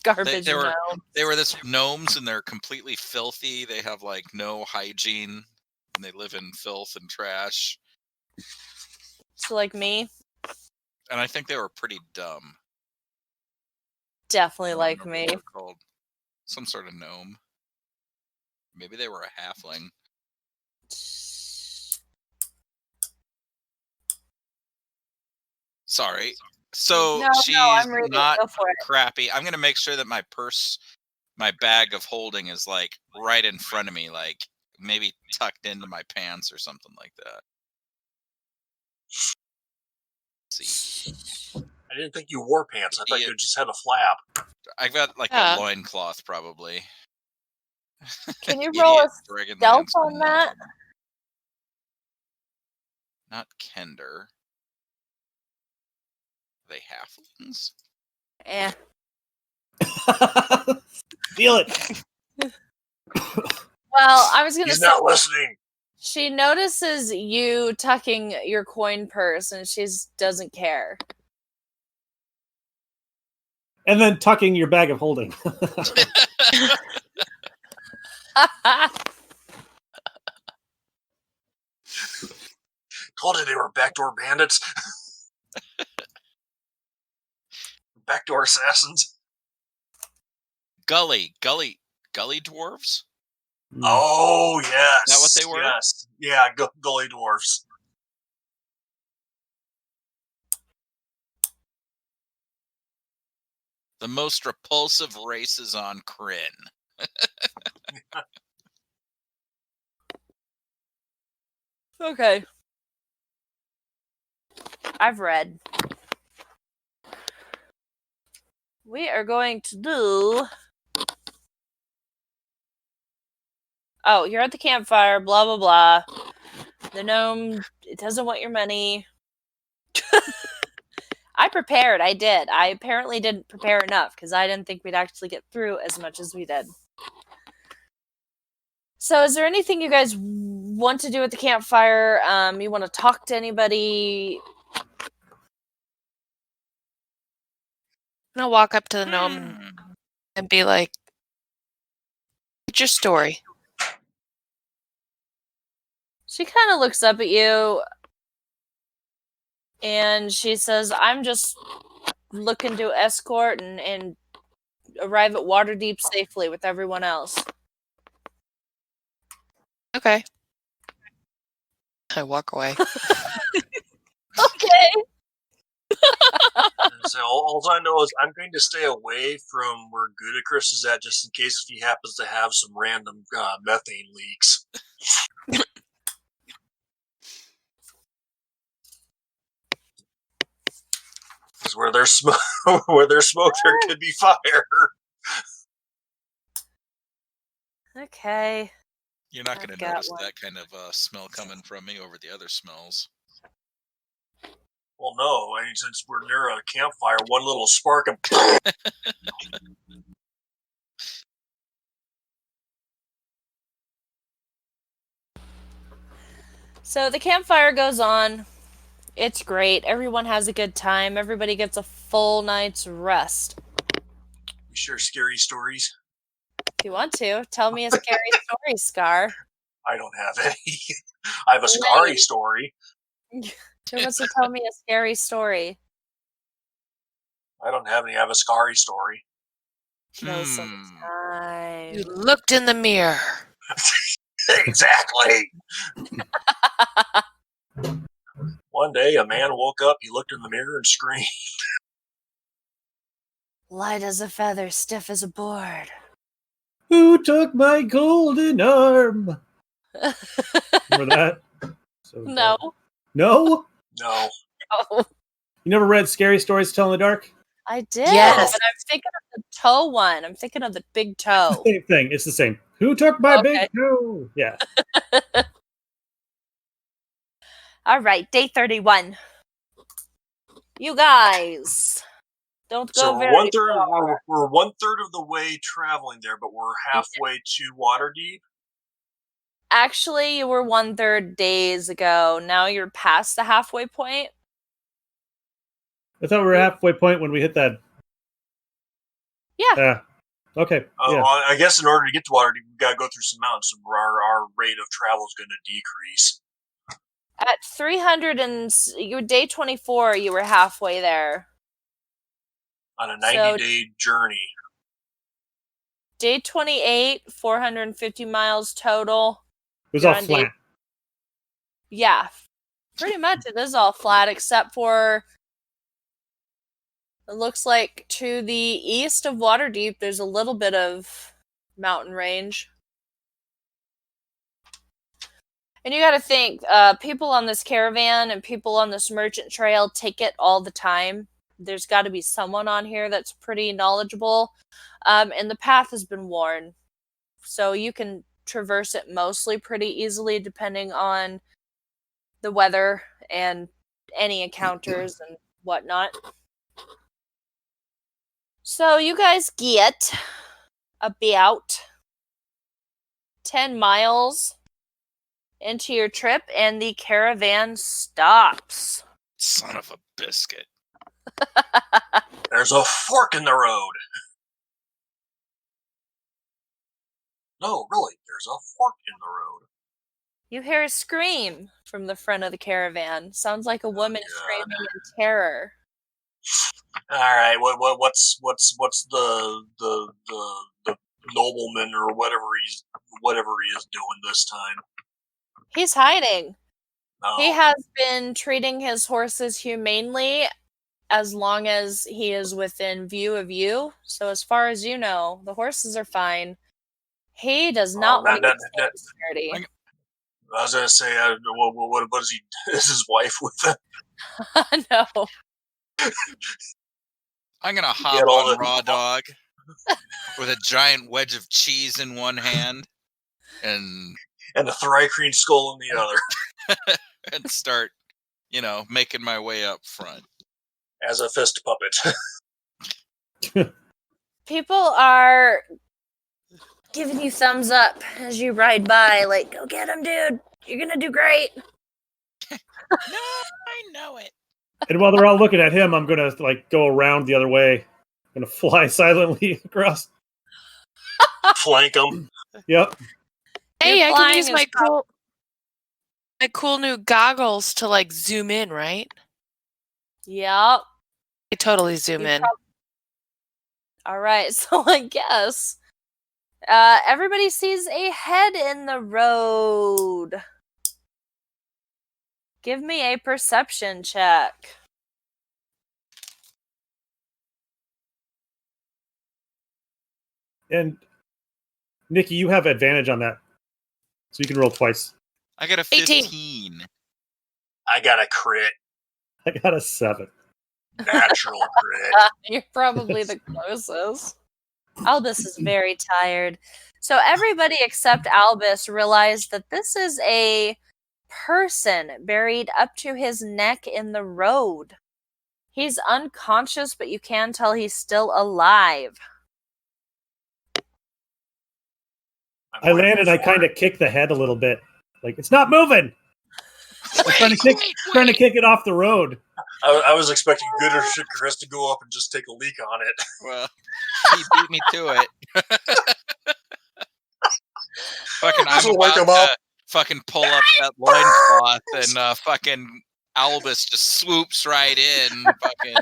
Garbage. They were gnome. they were this gnomes and they're completely filthy. They have like no hygiene and they live in filth and trash. So like me, And I think they were pretty dumb. definitely I don't like remember me. what they're called. Some sort of gnome. Maybe they were a halfling. Sorry. So No, she's I'm reading. not Go for it. crappy. I'm gonna make sure that my purse, my bag of holding, is like right in front of me, like maybe tucked into my pants or something like that. Let's see, I didn't think you wore pants. I thought Yeah. you just had a flap. I've got like Yeah. a loincloth probably. Can you roll a Idiot Dragonlance stealth on that? gnome. Not Kender. Are they halflings? Eh. Feel it. Well, I was gonna He's say not listening. she notices you tucking your coin purse, and she doesn't care. And then tucking your bag of holding. Told you they were backdoor bandits. Backdoor assassins. Gully dwarves? Oh, yes. Is that what they were? Yes. Yeah, gully dwarfs. The most repulsive races on Kryn. Okay. I've read. We are going to do... Oh, you're at the campfire, blah, blah, blah. The gnome, it doesn't want your money. I prepared, I did. I apparently didn't prepare enough, because I didn't think we'd actually get through as much as we did. So is there anything you guys want to do at the campfire? You want to talk to anybody? I'm gonna walk up to the gnome and be like, "What's your story?" She kind of looks up at you and she says, I'm just looking to escort and arrive at Waterdeep safely with everyone else. Okay. I walk away. Okay. So all I know is I'm going to stay away from where Goodacris is at, just in case if he happens to have some random methane leaks. Because where there's smoke, there could be fire. Okay. You're not going I've to got notice one. that kind of smell coming from me over the other smells. Well, no. I mean, since we're near a campfire, one little spark of... So the campfire goes on. It's great. Everyone has a good time. Everybody gets a full night's rest. You share scary stories? If you want to, tell me a scary story, Scar. I don't have any. I have a scary story. Who wants to tell me a scary story? I don't have any. I have a scary story. Kill some time. You looked in the mirror. Exactly. One day, a man woke up, he looked in the mirror and screamed. Light as a feather, stiff as a board. Who took my golden arm? Remember that? So No. No? No. Oh, You never read Scary Stories to Tell in the Dark? I did. Yes. But I'm thinking of the toe one. I'm thinking of the big toe. Same thing. It's the same. Who took my Okay. big toe? Yeah. All right, day 31. You guys don't go So very far. we're 1/3 of the way traveling there, but we're halfway to Waterdeep. Actually, you were 1/3 days ago. Now you're past the halfway point. I thought we were halfway point when we hit that. Yeah. Okay. Yeah. Well, I guess in order to get to Waterdeep, we've got to go through some mountains, so our rate of travel is going to decrease. At 300 and you day 24, you were halfway there. On a 90-day journey. Day 28, 450 miles total. It was all flat. Yeah, pretty much it is all flat, except for it looks like to the east of Waterdeep, there's a little bit of mountain range. And you got to think, people on this caravan and people on this merchant trail take it all the time. There's got to be someone on here that's pretty knowledgeable. And the path has been worn. So you can traverse it mostly pretty easily depending on the weather and any encounters and whatnot. So you guys get about 10 miles into your trip and the caravan stops. Son of a biscuit. There's a fork in the road. No, really, there's a fork in the road. You hear a scream from the front of the caravan. Sounds like a woman screaming in terror. All right, what's the nobleman or whatever he is doing this time? He's hiding. Oh. He has been treating his horses humanely as long as he is within view of you. So as far as you know, the horses are fine. He does not want to get security. I was going to say, what is he? Is his wife with him? No. I'm going to hop on Raw Dog with a giant wedge of cheese in one hand and a Thrycreen skull in the other. And start, making my way up front. As a fist puppet. People are giving you thumbs up as you ride by, like, go get him, dude. You're going to do great. No, I know it. And while they're all looking at him, I'm going to go around the other way. I'm going to fly silently across. Flank him. Yep. Hey, I can use my cool new goggles to zoom in, right? Yep. I totally zoom in. All right, so I guess everybody sees a head in the road. Give me a perception check. And Nikki, you have advantage on that. So you can roll twice. I got a 15. I got a crit. I got a 7. Natural crit. You're probably the closest. Albus is very tired. So everybody except Albus realized that this is a person buried up to his neck in the road. He's unconscious, but you can tell he's still alive. I landed, I kind of kicked the head a little bit. It's not moving! I'm trying to kick it off the road. I was expecting Good or Chris to go up and just take a leak on it. Well, he beat me to it. I'm about to fucking pull up that loincloth and fucking Albus just swoops right in. Fucking.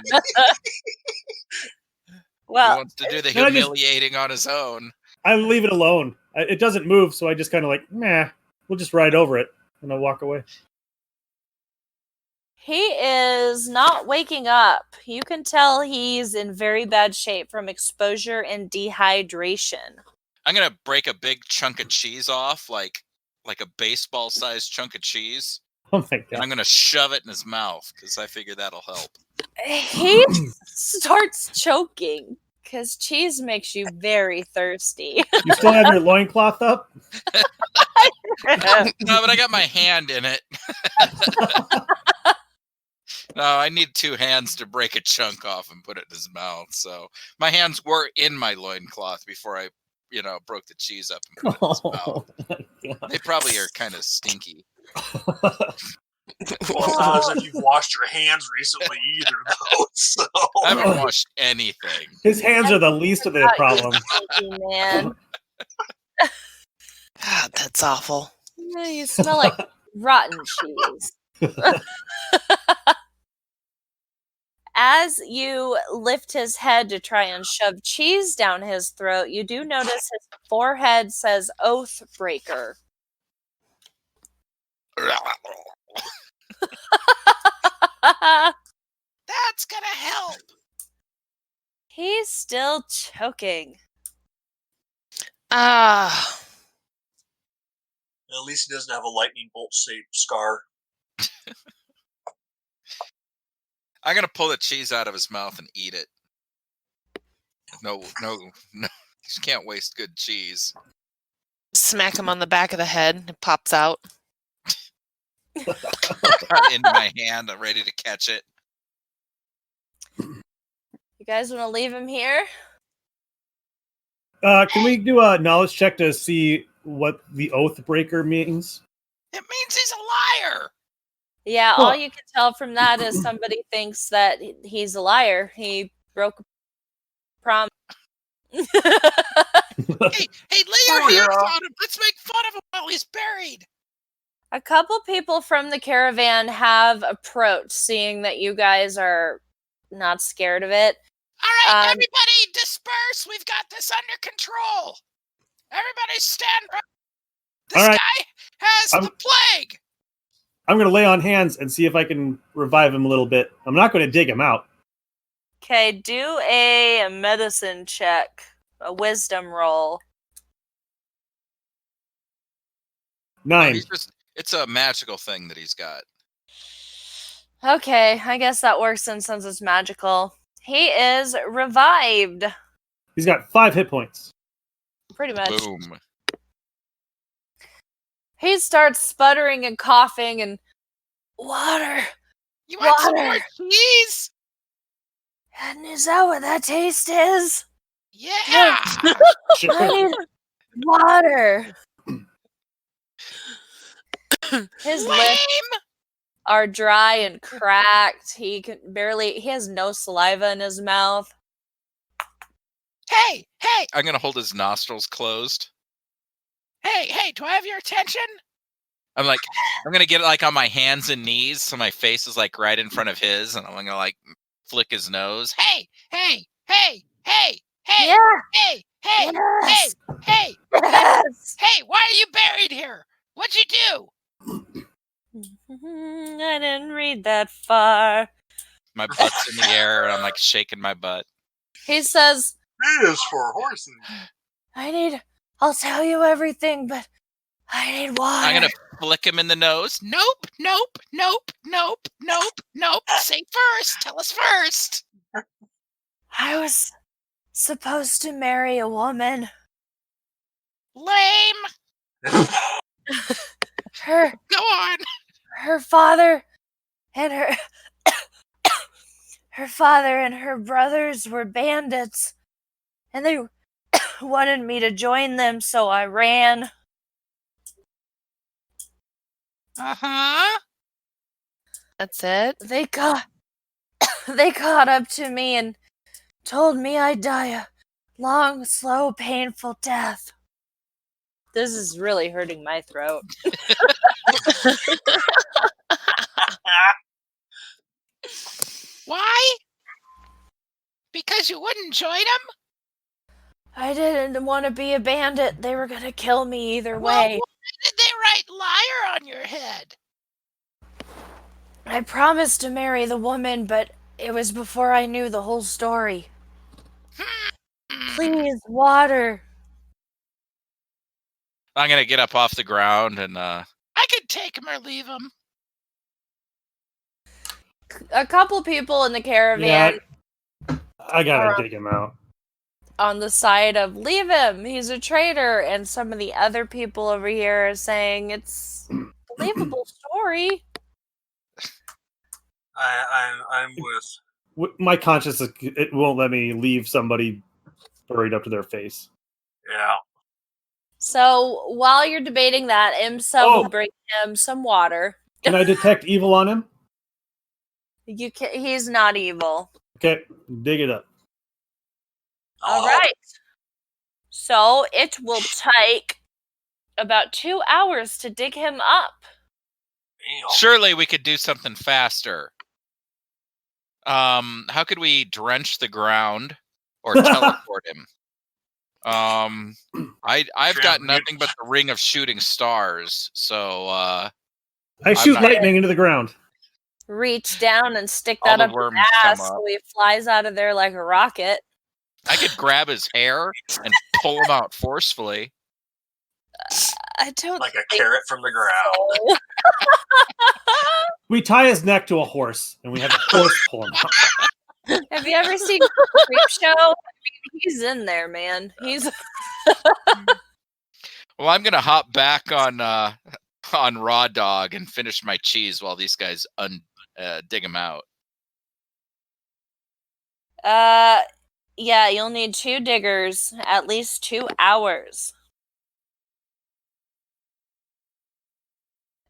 Well, he wants to do the humiliating on his own. I leave it alone. It doesn't move, so I just kind of nah, we'll just ride over it. And I'll walk away. He is not waking up. You can tell he's in very bad shape from exposure and dehydration. I'm going to break a big chunk of cheese off, like a baseball-sized chunk of cheese. Oh my God. And I'm going to shove it in his mouth, because I figure that'll help. He starts choking. Because cheese makes you very thirsty. You still have your loincloth up? No, but I got my hand in it. No, I need 2 hands to break a chunk off and put it in his mouth. So my hands were in my loincloth before I, broke the cheese up and put it in his mouth. They probably are kind of stinky. Well, it's not as if you've washed your hands recently either, though. So I haven't washed anything. His hands are the least of the problem. Stinky, man. God, that's awful. Yeah, you smell like rotten cheese. As you lift his head to try and shove cheese down his throat, you do notice his forehead says Oath Breaker. That's gonna help. He's still choking. Ah. at least he doesn't have a lightning bolt-shaped scar. I'm gonna pull the cheese out of his mouth and eat it. No. You can't waste good cheese. Smack him on the back of the head. It pops out. In my hand, I'm ready to catch it. You guys want to leave him here? Can we do a knowledge check to see what the Oath Breaker means? It means he's a liar. Yeah, Well- all you can tell from that is somebody thinks that he's a liar. He broke a promise. Hey, lay your Oh, hands yeah. on him. Let's make fun of him while he's buried. A couple people from the caravan have approached, seeing that you guys are not scared of it. All right, everybody disperse. We've got this under control. Everybody stand up. This All right. guy has the plague. I'm going to lay on hands and see if I can revive him a little bit. I'm not going to dig him out. Okay, do a medicine check, a wisdom roll. 9. It's a magical thing that he's got. Okay, I guess that works since it's magical. He is revived, He's got 5 hit points. pretty much. Boom. He starts sputtering and coughing and water. You want some Water. more cheese? And is that what that taste is? Yeah. I need water. His lips Lame. are dry and cracked. He has no saliva in his mouth. Hey. I'm going to hold his nostrils closed. Hey, do I have your attention? I'm going to get on my hands and knees so my face is right in front of his, and I'm going to flick his nose. Hey. Yeah. Hey. Yes. Yes. Hey, why are you buried here? What'd you do? I didn't read that far. My butt's in the air, and I'm shaking my butt. He says, It is for horses. I'll tell you everything, but I need water. I'm going to flick him in the nose. Nope. Say first. Tell us first. I was supposed to marry a woman. Lame. Her Go on. father and her father and her brothers were bandits, and they wanted me to join them, so I ran. Uh-huh. That's it. They caught up to me and told me I'd die a long, slow, painful death. This is really hurting my throat. Why? Because you wouldn't join them? I didn't want to be a bandit. They were gonna kill me either Well, way. why did they write liar on your head? I promised to marry the woman, but it was before I knew the whole story. Please, water. I'm going to get up off the ground and I could take him or leave him. A couple people in the caravan. Yeah, I gotta dig him out. on the side of leave him, he's a traitor, and some of the other people over here are saying it's a believable story. I'm with. My conscience, it won't let me leave somebody buried up to their face. Yeah. So while you're debating that, IMSA will bring him some water. Can I detect evil on him? You can. He's not evil. Okay, dig it up. All right. So it will take about 2 hours to dig him up. Surely we could do something faster. How could we drench the ground or teleport him? I've got nothing but the ring of shooting stars, so I shoot lightning into the ground. Reach down and stick that up his ass so he flies out of there like a rocket. I could grab his hair and pull him out forcefully. I don't like a carrot from the ground. So. We tie his neck to a horse and we have a horse pull him out. Have you ever seen Creepshow? He's in there, man. He's. Well, I'm gonna hop back on Raw Dog and finish my cheese while these guys dig him out. Yeah, you'll need 2 diggers, at least 2 hours.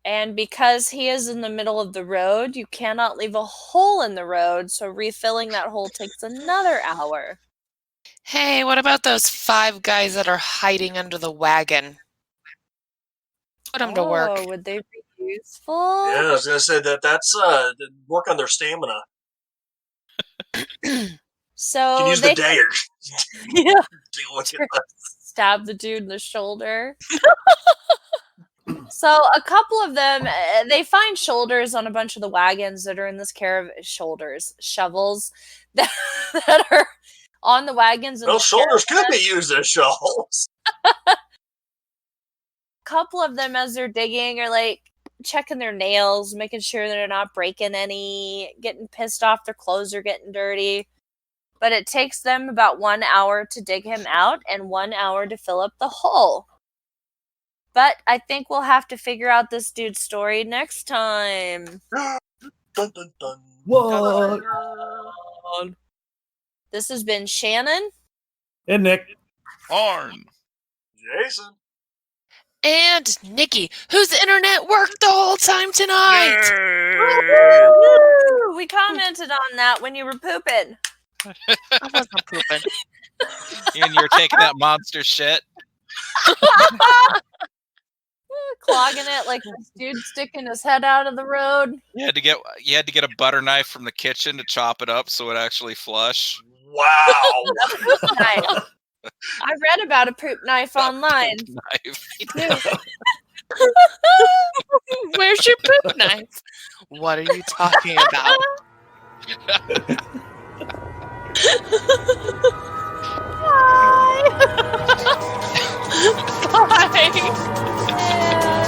And because he is in the middle of the road, you cannot leave a hole in the road, so refilling that hole takes another hour. Hey, what about those 5 guys that are hiding under the wagon? Put them to work. Oh, would they be useful? Yeah, I was gonna say that's work on their stamina. So you can use the dagger. Yeah. Stab the dude in the shoulder. So a couple of them, they find shoulders on a bunch of the wagons that are in this shovels that are on the wagons. Well, shoulders could be used as shovels. A couple of them, as they're digging, are like checking their nails, making sure they're not breaking any, getting pissed off their clothes are getting dirty. But it takes them about 1 hour to dig him out and 1 hour to fill up the hole. But I think we'll have to figure out this dude's story next time. Dun, dun, dun. What? This has been Shannon. And Nick. Arn. Jason. And Nikki, whose internet worked the whole time tonight. We commented on that when you were pooping. I wasn't pooping. And you're taking that monster shit. Clogging it like this dude sticking his head out of the road. You had to get a butter knife from the kitchen to chop it up so it actually flush. Wow. A poop knife. I read about a poop knife online. Knife. Where's your poop knife? What are you talking about? Bye. Bye. Yeah.